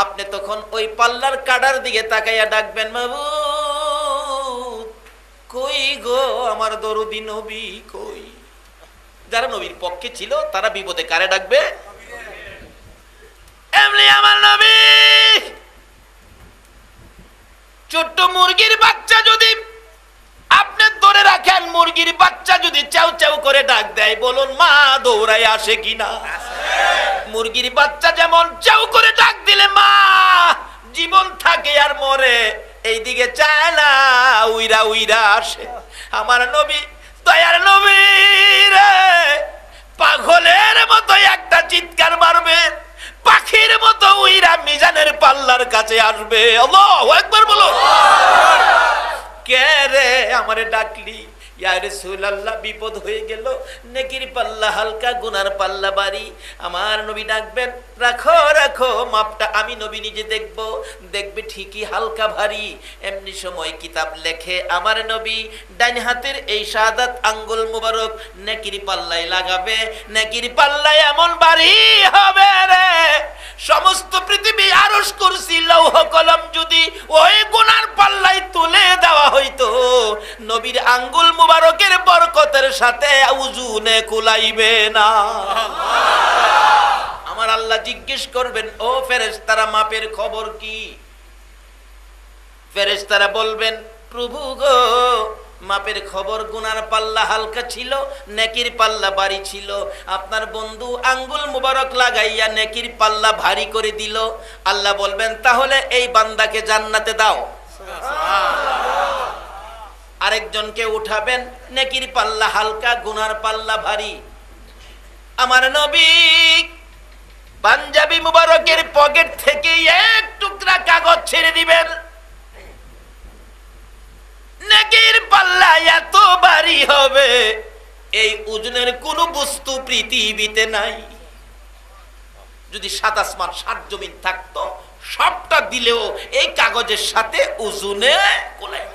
আপনি তখন ওই পাল্লার কাটার দিকে তাকাইয়া ডাকবেন, মাবুদ কই গো আমার দরদি নবী কই। যারা নবীর পক্ষে ছিল তারা বিপদে কারে ডাকবে? এমনি আমার নবী। ছোট্ট মুরগির বাচ্চা যদি আপনি ধরে রাখেন, মুরগির বাচ্চা যদি চাউ চাউ করে ডাক দেয়, বলুন মা দৌড়ায় আসে কিনা? মুরগির বাচ্চা যেমন চাউ করে ডাক দিলে মা জীবন থাকে আর মরে, এইদিকে চায় না, উইরা উইরা আসে। আমার নবী, দয়ার নবী রে, পাগলের মতো একটা চিৎকার মারবে, পাখির মতো উইরা মিজানের পাল্লার কাছে আসবে। আল্লাহু আকবার বলো। কে রে আমারে ডাকলি? ইয়া রাসূলুল্লাহ, বিপদ হয়ে গেল, নেকির পাল্লা হালকা, গুনার পাল্লা ভারী। আমার নবী ডাকবেন, রাখো রাখো, মাপটা আমি নবী নিজে দেখব। দেখবে ঠিকই হালকা ভারী। এমনি সময় কিতাব লেখে আমার নবী ডাইন হাতের এই শাহাদাত আঙ্গুল মুবারক নেকির পাল্লায় লাগাবে, নেকির পাল্লায় এমন ভারী হবে রে, সমস্ত পৃথিবী আরশ কুরসি লৌহ কলম যদি ওই গুনার পাল্লায় তুলে দেওয়া হইতো, নবীর আঙ্গুল মুবারকের বরকতের সাথে ওজনে কুলাইবে না। আমার আল্লাহ জিজ্ঞেস করবেন, ও ফেরেশতারা মাপের খবর কি? ফেরেশতারা বলবেন, প্রভু গো মাপের খবর, গুনার পাল্লা হালকা ছিল, নেকির পাল্লা ভারী ছিল। আপনার বন্ধু আঙ্গুল মুবারক লাগাইয়া নেকির পাল্লা ভারী করে দিল। আল্লাহ বলবেন, তাহলে এই বান্দাকে জান্নাতে দাও। আরেকজনকে উঠাবেন, নেকির পাল্লা হালকা, গুনার পাল্লা ভারী। আমার নবী পাঞ্জাবি মুবারকের পকেট থেকে এক টুকরা কাগজ ছেড়ে দিবেন, নেকির পাল্লা এত ভারী হবে, এই ওজনের কোন বস্তু পৃথিবীতে নাই। যদি ৭ আসমান ৭ জমিন থাকতো, সবটা দিলেও এই কাগজের সাথে ওজনে কোলায়।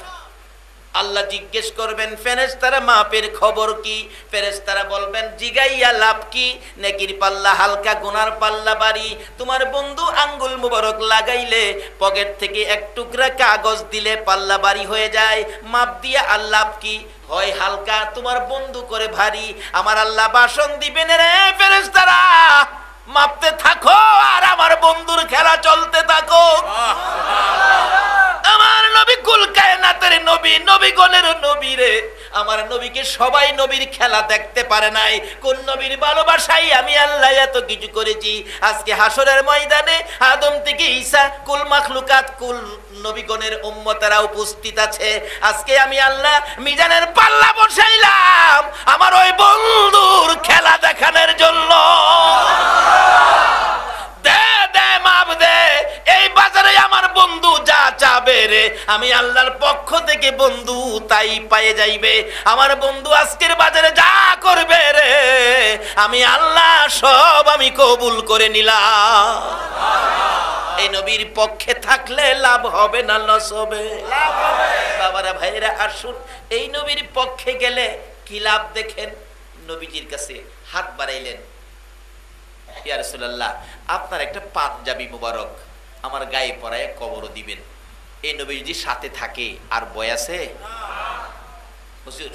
আল্লাহ জিজ্ঞেস করবেন, ফেরেশতারা মাপের খবর কি? ফেরেশতারা বলবেন, জিগাইয়া লাভ কি? নেকির পাল্লা হালকা, গুনার পাল্লা ভারী। তোমার বন্ধু আঙ্গুল মুবারক লাগাইলে, পকেট থেকে এক টুকরা কাগজ দিলে পাল্লা ভারী হয়ে যায়। মাপ দিয়া আল্লাহ কি হয় হালকা, তোমার বন্ধু করে ভারী। আমার আল্লাহ ভাষণ দিবেন, রে ফেরেশতারা মাপতে থাকো আর আমার বন্ধুর খেলা চলতে থাকো। আমার নবী কুল কায়নাতের নবী, নবীগণের নবী রে। আমার নবীকে সবাই নবীর খেলা দেখতে পারে নাই। কোন নবীর ভালোবাসাই আমি আল্লাহ এত কিছু করেছি। আজকে হাসরের ময়দানে আদম থেকে ঈসা, কুল মাখলুকাত, কুল নবীগণের উম্মতেরা উপস্থিত আছে। আজকে আমি আল্লাহ মিজানের পাল্লা বসাইলাম আমার ওই বন্ধুর খেলা দেখানোর জন্য। দে দে মাপ দে, এই বাজারে আমার বন্ধু যা চাবে রে, আমি আল্লাহর পক্ষ থেকে বন্ধু তাই পায়ে যাইবে। আমার বন্ধু আজকের বাজারে যা করবে রে, আমি আল্লাহ সব আমি কবুল করে নিলাম। এই নবীর পক্ষে থাকলে লাভ হবে না লস হবে? লাভ হবে। বাবারা ভাইরা আসুন, এই নবীর পক্ষে গেলে কি লাভ দেখেন। নবীজির কাছে হাত বাড়াইলেন, ইয়া রাসূলুল্লাহ আপনার একটা পাঞ্জাবি মুবারক আমার গায়ে পরায় কবর দিবেন। এই নবীজি সাথে থাকে আর বয় আছে? হুজুর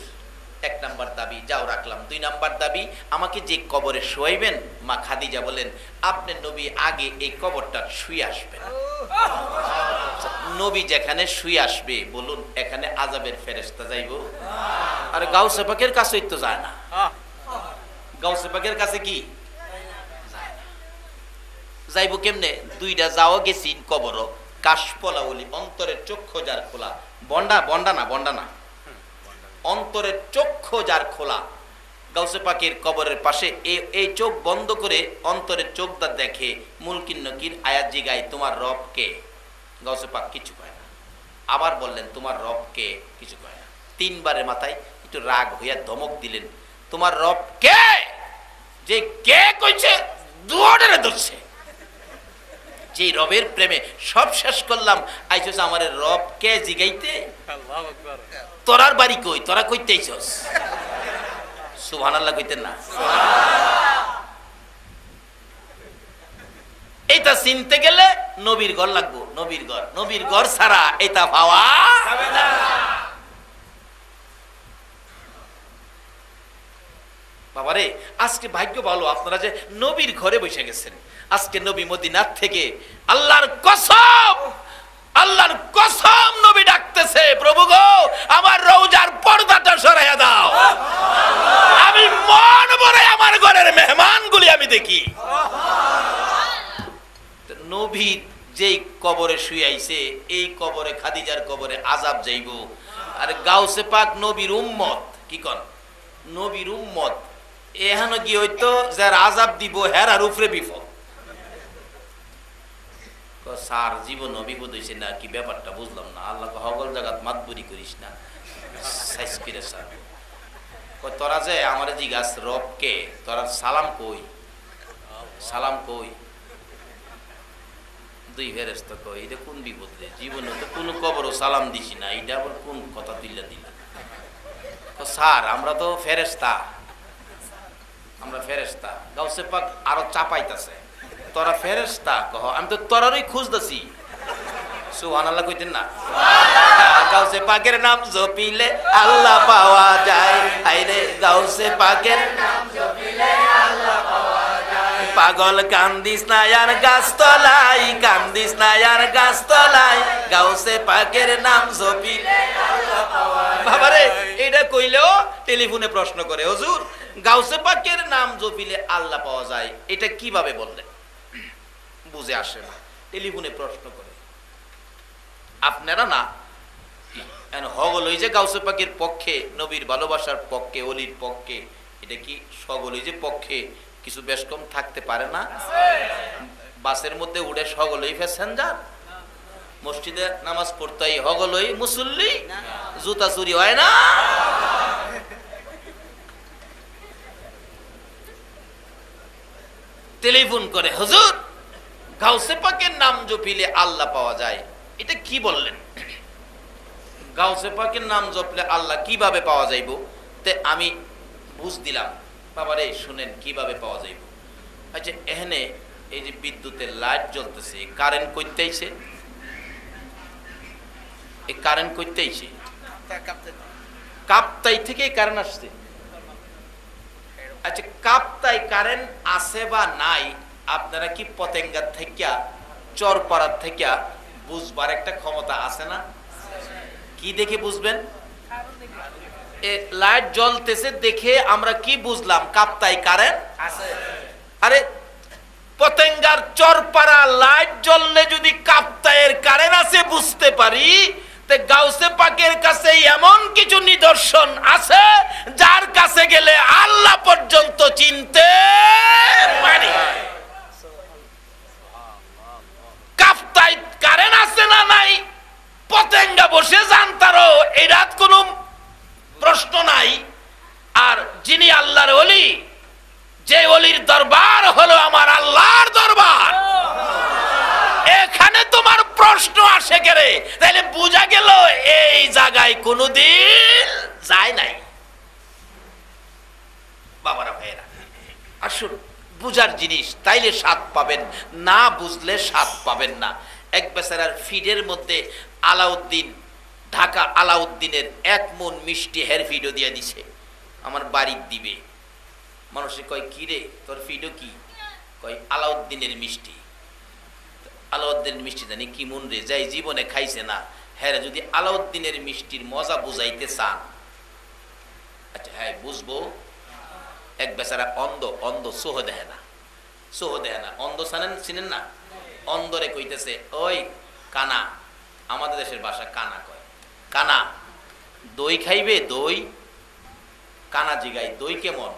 ১ নাম্বার দাবি যাও রাখলাম। ২ নাম্বার দাবি, আমাকে যে কবরে শোয়াইবেন, মা খাদিজা বলেন আপনি নবী আগে এই কবরটা শুয়ে আসবেন। নবী যেখানে শুয়ে আসবে, বলুন এখানে আযাবের ফেরেশতা যাইব? আরে গাউসে পাকের কাছেই তো যায় না। গাউসে পাকের কাছে কি যাইব কেমনে? ২টা যাও গেছি কবর, কাশপলা ওলি, অন্তরের চক্ষু যার খোলা, বন্ডা বন্ডা না, বন্ডা না, অন্তরের চক্ষু যার খোলা, গাউসে পাকের কবরের পাশে এই চোখ বন্ধ করে অন্তরের চোখটা দেখে মুলকিন নকির আয়াত জিগায় তোমার রব কে? গাউসে পাক কিছু কয় না। আবার বললেন তোমার রব কে? কিছু কয় না। 3 বারের মাথায় একটু রাগ হইয়া ধমক দিলেন, তোমার রব কে? যে কে কইছে দুয়ারে ধরছে। যে রবের প্রেমে সব শেষ করলাম, আইছস আমার রব কে জিগাইতে। আল্লাহু আকবার। তোরার বাড়ি কই? তোরা কইতে আইছস? সুবহানাল্লাহ কইতেন না? এটা চিনতে গেলে নবীর ঘর লাগবো। নবীর ঘর ছাড়া এটা পাওয়া যাবে না। বাবারে, আজকে ভাগ্য ভালো আপনারা যে নবীর ঘরে বসে গেছেন। আজকে নবী মদিনার থেকে আল্লাহর কসম নবী ডাকতেছে, প্রভু গো আমার রওজার পর্দাটা সরাইয়া দাও, আমি মন ভরে আমার ঘরের মেহমানগুলি আমি দেখি। নবী যেই কবরে শুয়াইছে, এই কবরে খাদিজার কবরে আযাব যাইব। আর গাউসে পাক নবীর উম্মত, কি কন নবীর উম্মত, এখানে কি হইতো যার আযাব দিব হেরার উপরে বিপদ। স্যার জীবন বিপদ হইছে না, কি ব্যাপারটা বুঝলাম না। আল্লাহ হগল জাগাত মাতবুরি করিস না, সাইজ করে স্যার তোরা যে আমার জিজ্ঞাস রব কে, তোরা সালাম কই? সালাম কই? 2 ফেরেশতা কই। এটা কোন বিপদ রে? জীবনে তো কোনো কবরও সালাম দিছি না, এটা আবার কোন কথা তুইলা দিলা? স্যার আমরা তো ফেরেশতা, আমরা ফেরেশতা। গাউসে পাক আরো চাপাইতাছে, তোরা ফেরেশতা কহ, আমি তো তোরারই খুঁজতেছি। সুবহানাল্লাহ কইতেন না? গাউসে পাকের নাম জপিলে আল্লাহ পাওয়া যায়। আইরে গাউসে পাকের নাম জপিলে আল্লাহ পাওয়া যায়। পাগল কান্দিস না আর গাছতলাই, কান্দিস না আর গাছতলাই, গাউসে পাকের নাম জপিলে আল্লাহ পাওয়া যায়। বাবারে, এটা কইলেও টেলিফোনে প্রশ্ন করে, হুজুর গাউসে পাকের নাম জপিলে আল্লাহ পাওয়া যায়, এটা কিভাবে বললেন? বুঝে আসে না, টেলিফোনে প্রশ্ন করে। আপনারা না হগলই যে গাউসে পাকের পক্ষে, নবীর ভালোবাসার পক্ষে, ওলির পক্ষে, এটা কি সকলই যে পক্ষে কিছু বেশ কম থাকতে পারে না? বাসের মধ্যে উঠে সকলই প্যাসেঞ্জার, মসজিদে নামাজ পড়তেই হগলই মুসল্লি, জুতা চুরি হয় না? টেলিফোন করে, হুজুর গাউসে পাকের নাম জপিলে আল্লাহ পাওয়া যায়, এটা কি বললেন? গাউসে পাকের নাম জপলে আল্লাহ কিভাবে পাওয়া যাইব? তে আমি বুঝ দিলাম, বাবারে শুনেন কিভাবে পাওয়া যাইব। আচ্ছা, এখানে এই যে বিদ্যুতের লাইট জ্বলতেছে, কারেন্ট কইতে আইছে, এই কারেন্ট কইতে আইছে কাপ্তাই থেকে কারেন্ট আসছে। আচ্ছা, কাপ্তাই কারেন্ট আছে বা নাই, আপনারা কি পতেঙ্গার থেকে চরপাড়ার থেকে বুঝবার একটা ক্ষমতা আছে না? কি দেখে বুঝবেন? লাইট জ্বলতেছে দেখে আমরা কি বুঝলাম কাপ্তাই কারেন্ট আছে। আরে পতেঙ্গার চরপাড়া লাইট জ্বললে যদি কাপ্তায়ের কারেন্ট আছে বুঝতে পারি, তে গাউসে পাকের কাছে এমন কিছু নিদর্শন আছে যার কাছে গেলে আল্লাহ পর্যন্ত চিনতে পারি। কাপ্তাই কারেন্ট আছে না নাই, পতেঙ্গা বসে জানতারো, এই রাত কোনো প্রশ্ন নাই। আর যিনি আল্লাহর ওলি, যে ওলির দরবার হলো আমার আল্লাহর দরবার, এখানে তোমার প্রশ্ন আসে কেরে? তাহলে বোঝা গেল এই জায়গায় কোনোদিন যায় নাই। বাবারা ভাইয়েরা, আসুন বুঝার জিনিস, তাইলে স্বাদ পাবেন, না বুঝলে স্বাদ পাবেন না। এক বেচারার ফিডের মধ্যে আলাউদ্দিন, ঢাকা আলাউদ্দিনের 1 মণ মিষ্টি হের ফিডও দিয়ে দিছে, আমার বাড়ির দিবে। মানুষে কয় কি রে তোর ফিডও কি? কয় আলাউদ্দিনের মিষ্টি। আলাউদ্দিনের মিষ্টি জানি কি মন রে, যাই জীবনে খাইছে না, হ্যাঁ যদি আলাউদ্দিনের মিষ্টির মজা বুঝাইতে চান, আচ্ছা হ্যাঁ বুঝবো। এক বেচারা অন্ধ সোহ দেয় না, অন্ধ চিনেন না? অন্ধরে কইতেছে, ওই কানা, আমাদের দেশের ভাষা কানা কয়, কানা দই খাইবে? দই কানা জিগাই দই কেমন,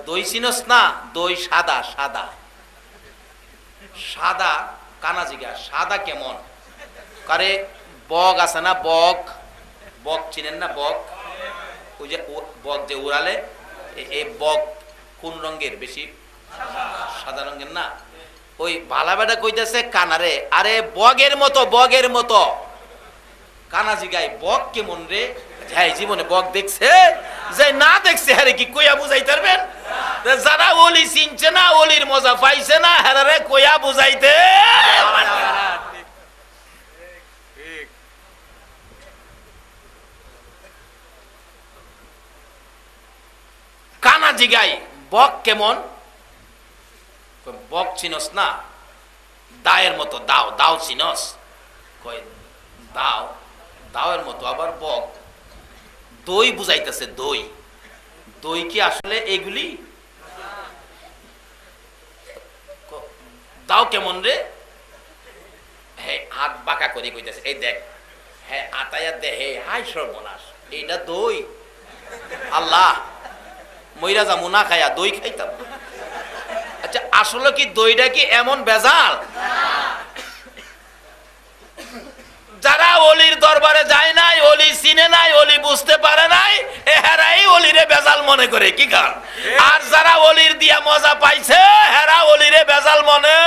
দই চিনস না, দই সাদা সাদা সাদা। কানা জিগা সাদা কেমন, কারে বগ আছে না, বগ বগ চিনেন না, বগ ওই যে বগ যে উড়ালে, এই বগ কোন রঙের, বেশি সাদা রঙের না। ওই ভালা বেটা কইতেছে কানারে, আরে বগের মতো, বগের মতো। কানা জিগাই বগ কেমন রে, হ্যাঁ জীবনে বগ দেখছে, যে না দেখছে হ্যাঁ কি কইয়া বুঝাইতে পারবেন? যারা ওলি চিনছে না, ওলির মজা পাইছে না, হ্যাঁ কইয়া বুঝাইতে। কানা জিগাই বগ কেমন, বগ চিনস না, দায়ের মতো, দাও দাও চিনস, কই দাও দাওয়ের মতো আবার বগ। দই বুঝাইতেছে, দই, দই কি আসলে এগুলি? দাও কেমন রে, হ্যাঁ হাত বাঁকা করে কইতেছে, এই দেখ, হ্যাঁ আতায়া দে, হে হাই সর্বনাশ, এইটা দই। আল্লাহ মইরা যামু না খাইয়া, দই খাইতাম। আচ্ছা আসলে কি দইটা কি এমন ভেজাল? যারা অলির দরবারে যায় নাই, অলি চিনে নাই, অলি বুঝতে পারে নাই, হেরাই অলিরে বেজাল মনে করে, কি কারণ? আর যারা অলির দিয়া মজা পাইছে, হেরা অলিরে বেজাল মনে।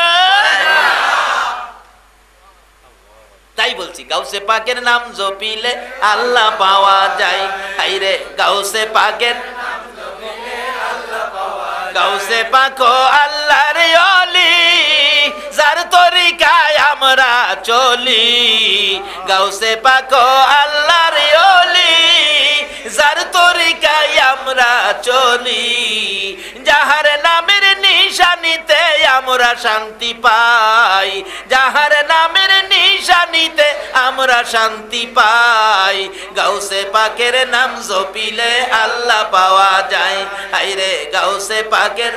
তাই বলছি, গাউসে পাকের নাম জপিলে আল্লাহ পাওয়া যায়। হাইরে গাউসে পাকের, গাউসে পাক আল্লাহর ওলি, যার তরিকায় আমরা চলি। গাউসে পাক আল্লাহর ওলি, যার তরিকায় আমরা চলি। যাহার নামের নিশানিতে আমরা শান্তি পাই, যাহার নামের নিশানিতে আমরা শান্তি পাই। গাউসে পাকের নাম জপিলে আল্লাহ পাওয়া যায়। হায়রে গাউসে পাকের,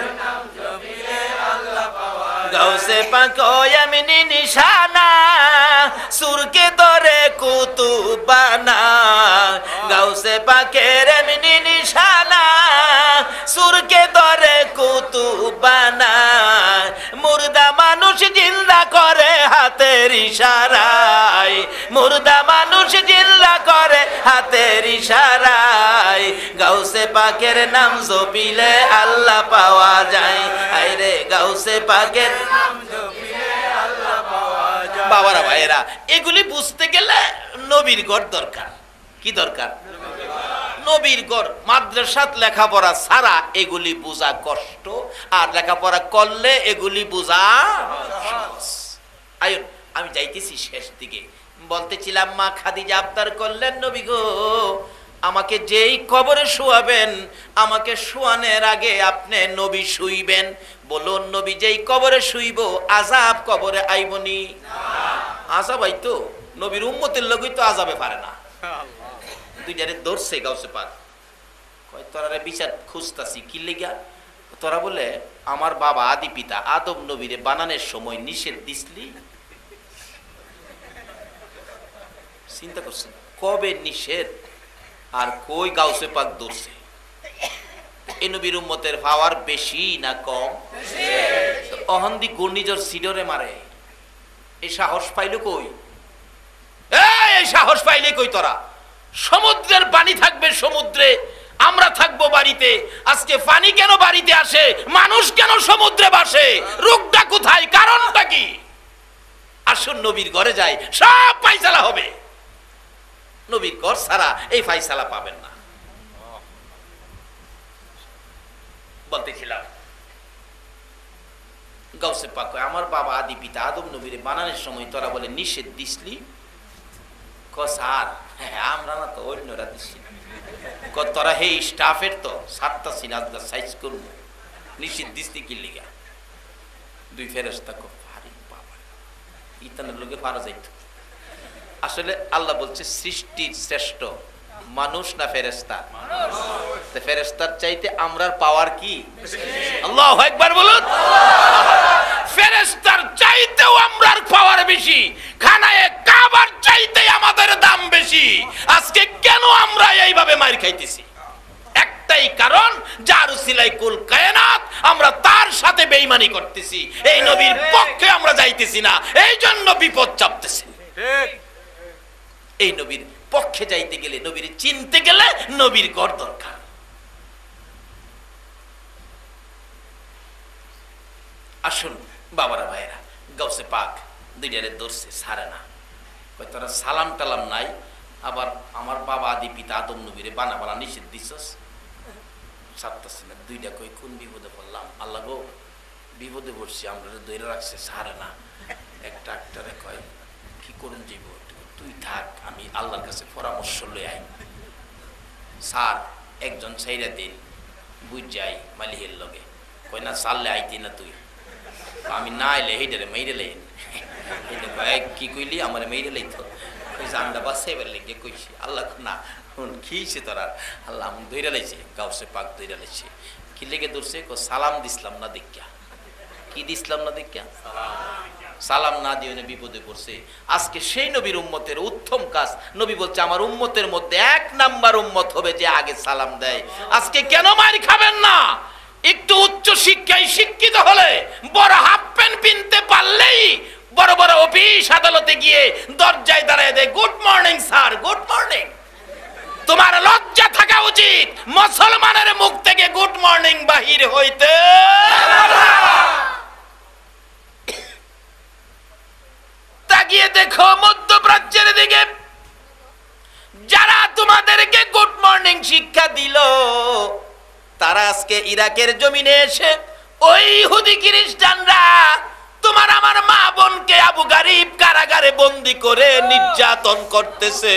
গাউসে পাক এমনি নিশানা, সুরকে ধরে কুতুবানা। গাউসে পাকের এমনি নিশানা, সুরকে ধরে কুতুবানা। মুর্দা মানুষ জিন্দা করে হাতের ইশারায়, মুর্দা মানুষ জিন্দা করে হাতের ইশারায়। গাউসে পাকের নাম জপিলে আল্লাহ পাওয়া যায়। আইরে গাউসে পাকের নাম জপিলে আল্লাহ পাওয়া যায়। বাবারা ভাইরা, এগুলি বুঝতে গেলে নবীর গড় দরকার। কি দরকার? নবীর গড়। মাদ্রাসাত লেখাপড়া ছাড়া এগুলি বোঝা কষ্ট, আর লেখাপড়া করলে এগুলি বোঝা সহজ। আয়ুন আমি যাইতেছি শেষ দিকে। বলতেছিলাম মা খাদিজা আবদার করলেন, নবী গো আমাকে যেই কবরে শুয়াবেন, আমাকে শুয়ানোর আগে আপনি নবী শুইবেন। বলুন নবী যেই কবরে শুইব, আযাব কবরে আইবনি? আযাব আইতো? নবীর উম্মতের লোকই তো আযাবে পারে না। দুইটারে ধরছে গাউসে পাক, কয় তোরারে বিচার খুঁজতাছি কি লিগা? তোরা বলে আমার বাবা আদি পিতা আদম নবীরে বানানোর সময় নিষেধ দিসলি। চিন্তা করছেন কবে নিষেধ, আর কই গাউসে পাক ধরছে? এই নবীর উম্মতের পাওয়ার বেশি না কম? অহন্দি ঘূর্ণিঝড় সিডরে মারে, এই সাহস পাইল কই? এই সাহস পাইলে কই তোরা? সমুদ্রের পানি থাকবে সমুদ্রে, আমরা থাকবো বাড়িতে। আজকে পানি কেন বাড়িতে আসে, মানুষ কেন সমুদ্রে ভাসে? রোগটা কোথায়, কারণটা কি? আসুন নবীর ঘরে যাই, সব ফায়সালা হবে। নবীর ঘর ছাড়া এই ফায়সালা পাবেন না। বলতেছিলাম গাউসে পাক আমার বাবা আদি পিতা আদম নবীরে বানানোর সময় তোরা বলে নিষেধ দিসলি। স্যার হ্যাঁ আমরা না তো অন্যরা দিচ্ছি, তোরা হে স্টাফের তো সাতটা সিনাজদা সাইজ করবো, নিষেধ দিসলি কি লিগা? দুই ফেরেশতা কো ভারী বাবা, ইতানের লোকে পারা যাইত। আসলে আল্লাহ বলছে সৃষ্টির শ্রেষ্ঠ মানুষ না ফেরেশতা? ফেরেশতার চাইতে আমরার পাওয়ার কি? আল্লাহু আকবার বলুন। ফেরেশতার চাইতেও আমরার পাওয়ার বেশি, খানায়ে কাবার চাইতে আমাদের দাম বেশি। আজকে কেন আমরা এইভাবে মার খাইতেছি? একটা একটাই কারণ, যার উসিলায় কুল কায়নাত আমরা তার সাথে বেঈমানি করতেছি, এই নবীর পক্ষে আমরা যাইতেছি না, এই জন্য বিপদ চাপতেছি। ঠিক, এই নবীর পক্ষে যাইতে গেলে, নবীর চিনতে গেলে নবীর ঘর দরকার। আসুন বাবারা ভাইরা, গাউসে পাক দুইটারে ধরছে, ছাড়ে না। কয় তোরা সালাম টালাম নাই, আবার আমার বাবা আদি পিতা আদম নবীরে বানা বানা নিষেধ দিছস, ছাড়তেছে না। দুইটা কই কোন বিপদে পড়লাম, আল্লাহ গো বিপদে পড়ছি, আমরা ধরে রাখছে, ছাড়ে না। একটা একটারে কয় কি করুন যাইব, তুই থাক, আমি আল্লাহর কাছে পরামর্শ লই আই। স্যার একজন ছাইরা দিন বুঝ যাই মালিহের লগে, কই না সারলে আইতি না তুই, আমি না আইলে হেইটারে মেইরে লেন। কি কইলি, আমার মেইরে লইতো, জানটা বাসাইবার লেগে কইছি। আল্লাহ না খেয়েছে তোরা, আল্লাহ আমি দৈরা লাইছে, গাউসে পাক দৈরা লাইছে। কি লেগে ধরছে, সালাম দিসলাম না দেখা। কি দিসলাম না দেখা? সালাম না দিয়ে বিপদে পড়ছে। আজকে সেই নবীর উম্মতের উত্তম কাজ, নবী বলছে আমার উম্মতের মধ্যে 1 নাম্বার উম্মত হবে যে আগে সালাম দেয়। আজকে কেন মার খাবেন না? একটু উচ্চ শিক্ষায় শিক্ষিত হলে, বড় হাফ প্যান্ট কিনতে পারলেই বড় বড় অফিস আদালতে গিয়ে দরজায় দাঁড়ায় দেয়, good morning sir, good morning. তোমার লজ্জা থাকা উচিত মুসলমানের মুখ থেকে গুড মর্নিং বাহির হইতে। তাকিয়ে দেখো মধ্যপ্রাচ্যের দিকে, যারা তোমাদেরকে গুড মর্নিং শিক্ষা দিল, তারা আজকে ইরাকের জমিনে এসে ওই ইহুদি খ্রিস্টানরা তোমার আমার মা বোনকে আবু গারিব কারাগারে বন্দী করে নির্যাতন করতেছে।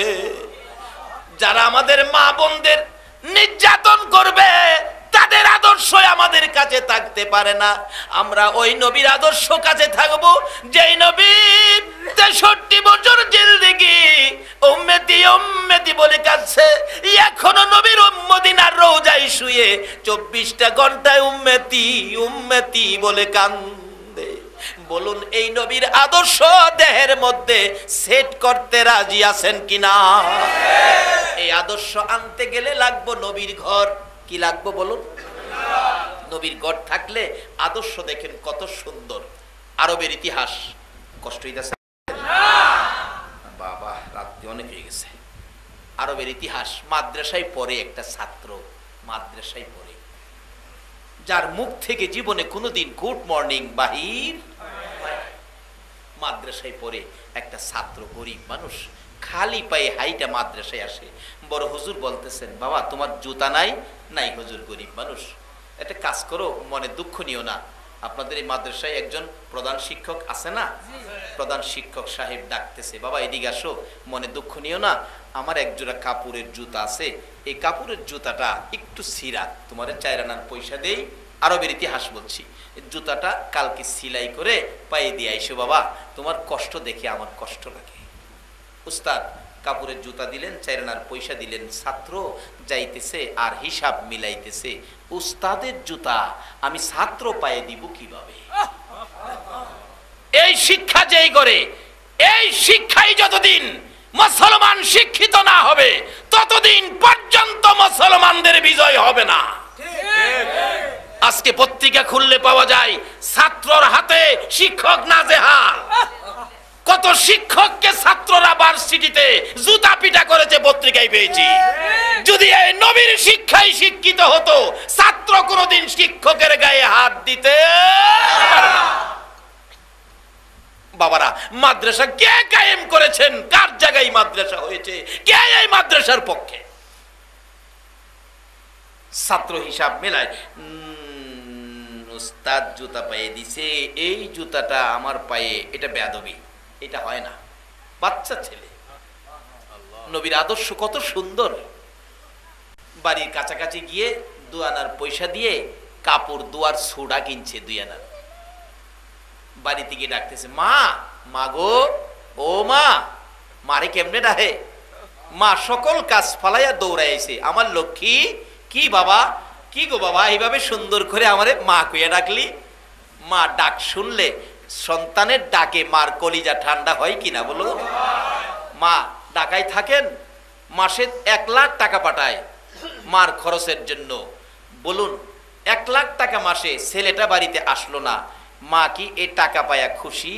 যারা আমাদের মা বোনদের নির্যাতন করবে, তাদের আদর্শ আমাদের কাছে থাকতে পারে না। আমরা ওই নবীর আদর্শ কাছে থাকবো, যেই নবী 63 বছর জিলদিগি উম্মতি উম্মতি বলে কাঁদছে, এখনো নবীর মদিনার রওজায় শুয়ে 24টা ঘন্টায় উম্মতি উম্মতি বলে কান্দে। বলুন এই নবীর আদর্শ দেহের মধ্যে সেট করতে রাজি আছেন কিনা? এই আদর্শ আনতে গেলে লাগবো নবীর ঘর। কি লাগবো বলুন? নবীর ঘর থাকলে আদর্শ দেখেন কত সুন্দর। আরবের ইতিহাস, কষ্ট হইতেছে বাবা, রাত্রি অনেক হয়ে গেছে। আরবের ইতিহাস, মাদ্রাসায় পড়ে একটা ছাত্র, মাদ্রাসায় পড়ে, যার মুখ থেকে জীবনে কোনোদিন গুড মর্নিং বাহির, মাদ্রাসায় পড়ে একটা ছাত্র, গরিব মানুষ, খালি পায়ে হাইটা মাদ্রাসায় আসে। বড় হুজুর বলতেছেন, বাবা তোমার জুতা নাই? নাই হুজুর, গরিব মানুষ। একটা কাজ করো, মনে দুঃখ নিও না, আপনাদের এই মাদ্রাসায় একজন প্রধান শিক্ষক আছে না? প্রধান শিক্ষক সাহেব ডাকতেছে, বাবা এদিকে আসো, মনে দুঃখ নিও না, আমার একজোড়া কাপড়ের জুতা আছে, এই কাপড়ের জুতাটা একটু ছিঁড়া, তোমার 4 আনার পয়সা দেই। আরবের ইতিহাস বলছি, জুতাটা কালকে সিলাই করে পায়ে দিয়ে আইসো বাবা, তোমার কষ্ট দেখে আমার কষ্ট লাগে। উস্তাদ কাপড়ের জুতা দিলেন, 4 আনার পয়সা দিলেন, ছাত্র যাইতেছে আর হিসাব মিলাইতেছে, উস্তাদের জুতা আমি ছাত্র পায়ে দিব কিভাবে? এই শিক্ষা যেই করে, এই শিক্ষাই যতদিন মুসলমান শিক্ষিত না হবে, ততদিন পর্যন্ত মুসলমানদের বিজয় হবে না। আজকে পত্রিকা খুললে পাওয়া যায় ছাত্রর হাতে শিক্ষক নাজেহাল। কত শিক্ষককে ছাত্ররা ভার্সিটিতে জুতা পিটা করেছে, পত্রিকায় পেয়েছি। যদি এই নবীর শিক্ষায় শিক্ষিত হতো, ছাত্র কোনোদিন শিক্ষকের গায়ে হাত দিতে। বাবারা, মাদ্রাসা কে কায়েম করেছেন? কার জায়গায় মাদ্রাসা হয়েছে? কে এই মাদ্রাসার পক্ষে? ছাত্র হিসাব মেলায়, উস্তাদ জুতা পায়ে দিছে, এই জুতাটা আমার পায়ে, এটা বেয়াদবি, এটা হয় না। বাচ্চা ছেলে, নবীর আদর্শ কত সুন্দর। বাড়ির কাছাকাছি গিয়ে 2 আনার পয়সা দিয়ে কাপড় দুয়ার সোডা কিনছে, 2 আনার। বাড়ি থেকে ডাকতেছে, মা, মা গো, ও মা। মারে কেমনে ডাহে? মা সকল কাজ ফালাইয়া দৌড়াইছে, আমার লক্ষ্মী। কি বাবা? কি গো বাবা, এইভাবে সুন্দর করে আমারে মা কইয়া ডাকলি? মা ডাক শুনলে, সন্তানের ডাকে মার কলিজা ঠান্ডা হয় কিনা বলো? মা ঢাকায় থাকেন, মাসে 1 লাখ টাকা পাঠায়, মার খরচের জন্য। বলুন 1 লাখ টাকা মাসে ছেলেটা বাড়িতে আসলো না, মা কি এই টাকা পায়া খুশি?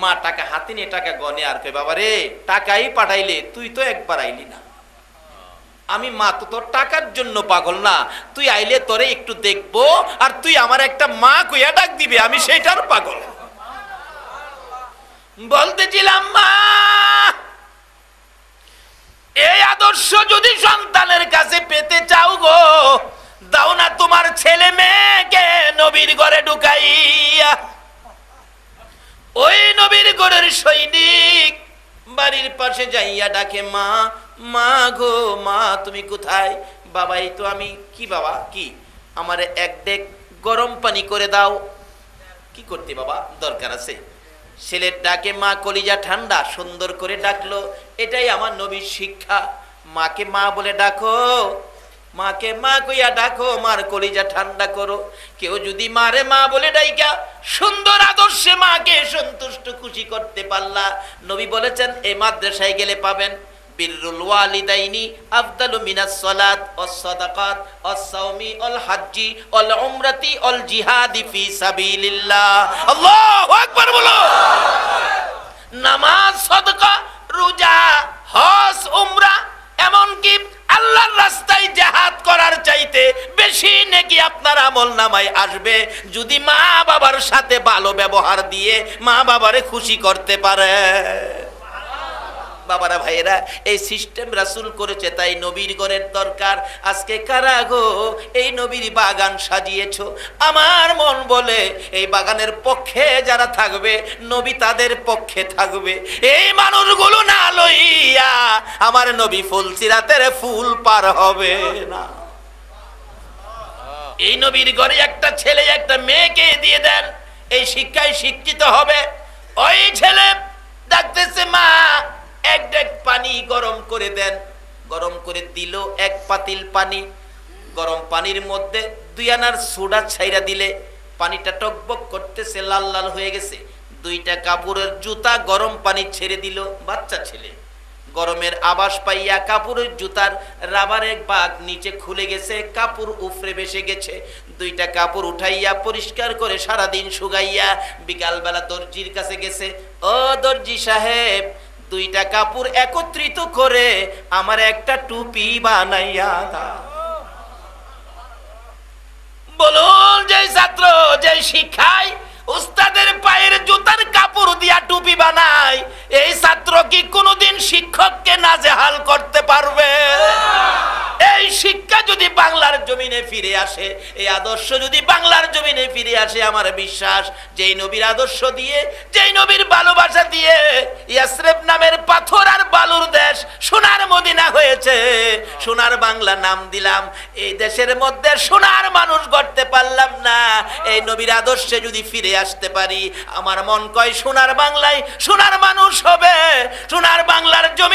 মা টাকা হাতে নিয়ে টাকা গনে আর কই বাবা রে টাকাই পাঠাইলে তুই তো একবার আইলি না। আমি মা তো তোর টাকার জন্য পাগল না, তুই আইলে তোরে একটু দেখবো আর তুই আমার একটা মা কইয়া ডাক দিবে, আমি সেইটার পাগল। বলতেছিলাম মা এই আদর্শ যদি সন্তানের কাছে পেতে চাও গো, দাও না তোমার ছেলে মেয়েকে নবীর ঘরে ঢুকাইয়া। ওই নবীর ঘরের সৈনিক বাড়ির পাশে যাইয়া ডাকে মা, মা গো মা তুমি কোথায়? বাবা এই তো আমি। কি বাবা কি? আমারে 1 ডেক গরম পানি করে দাও। কি করতে বাবা? দরকার আছে। ছেলের ডাকে মা, কলিজা ঠান্ডা, সুন্দর করে ডাকলো। এটাই আমার নবীর শিক্ষা। মাকে মা বলে ডাকো, মাকে মা কইয়া ডাকো, মার কলিজা ঠান্ডা করো। কেউ যদি মারে মা বলে ডাইকা সুন্দর আদর্শে মাকে সন্তুষ্ট খুশি করতে পারলা, নবী বলেছেন এই মাদ্রাসায় গেলে পাবেন বিররুল ওয়ালিদাইনি আফদালু মিনাস সালাত ওয়াস সাদাকাত ওয়াস সাওমি ওয়াল হজ্জি ওয়াল উমরাতি ওয়াল জিহাদি ফি সাবিলিল্লাহ। আল্লাহু আকবার বলো। নামাজ, সাদকা, রোজা, হজ, উমরা, এমনকি আল্লাহর রাস্তায় জিহাদ করার চাইতে বেশি নেকি আপনার আমলনামায় আসবে যদি মা বাবার সাথে ভালো ব্যবহার দিয়ে মা বাবারে খুশি করতে পারে। বাবারা ভাইয়েরা এই সিস্টেম রাসূল করেছে, তাই নবীর ঘরের দরকার। আজকে কারা গো এই নবীর বাগান সাজিয়েছো? আমার মন বলে এই বাগানের পক্ষে যারা থাকবে নবী তাদের পক্ষে থাকবে। এই মানুষগুলো না লইয়া আমার নবী ফুলসিরাতের ফুল পার হবে না। এই নবীর ঘরে একটা ছেলে একটা মেয়েকে দিয়ে দেন, এই শিক্ষায় শিক্ষিত হবে। ওই ছেলে ডাকতেছে মা 1 ডেক পানি গরম করে দেন। গরম করে দিল 1 পাতিল পানি। গরম পানির মধ্যে 2 আনার সোডা ছাইরা দিলে পানিটা টকবক করতেছে, লাল লাল হয়ে গেছে। 2টা কাপড়ের জুতা গরম পানি ছেড়ে দিল। বাচ্চা ছেলে গরমের আবাস পাইয়া কাপড়ের জুতার রাবারের বাগ নিচে খুলে গেছে, কাপড় উপরে ভেসে গেছে। 2টা কাপড় উঠাইয়া পরিষ্কার করে সারাদিন শুকাইয়া বিকালবেলা দর্জির কাছে গেছে। ও দর্জি সাহেব 2টা কাপড় একত্রিত করে আমার একটা টুপি বানাইয়া দাও। বলুন যে ছাত্র যে শিক্ষায় উস্তাদের পায়ের জুতার কাপড় দিয়া টুপি বানায়, এই ছাত্র কি কোনোদিন শিক্ষককে নাজেহাল করতে পারবে? এই শিক্ষা যদি বাংলার জমিনে ফিরে আসে, এই আদর্শ যদি বাংলার জমিনে ফিরে আসে, আমার বিশ্বাস যেই নবীর আদর্শ দিয়ে, যেই নবীর ভালোবাসা দিয়ে ইয়াসরিব নামের পাথর আর বালুর দেশ সোনার মদিনা হয়েছে। সোনার বাংলা নাম দিলাম। এই দেশের মধ্যে সোনার মানুষ গড়তে পারলাম না, এই নবীর আদর্শে যদি ফিরে আসতে পারি আমার মন কয় সোনার বাংলায় সোনার মানুষ হবে। সোনার বাংলার জমি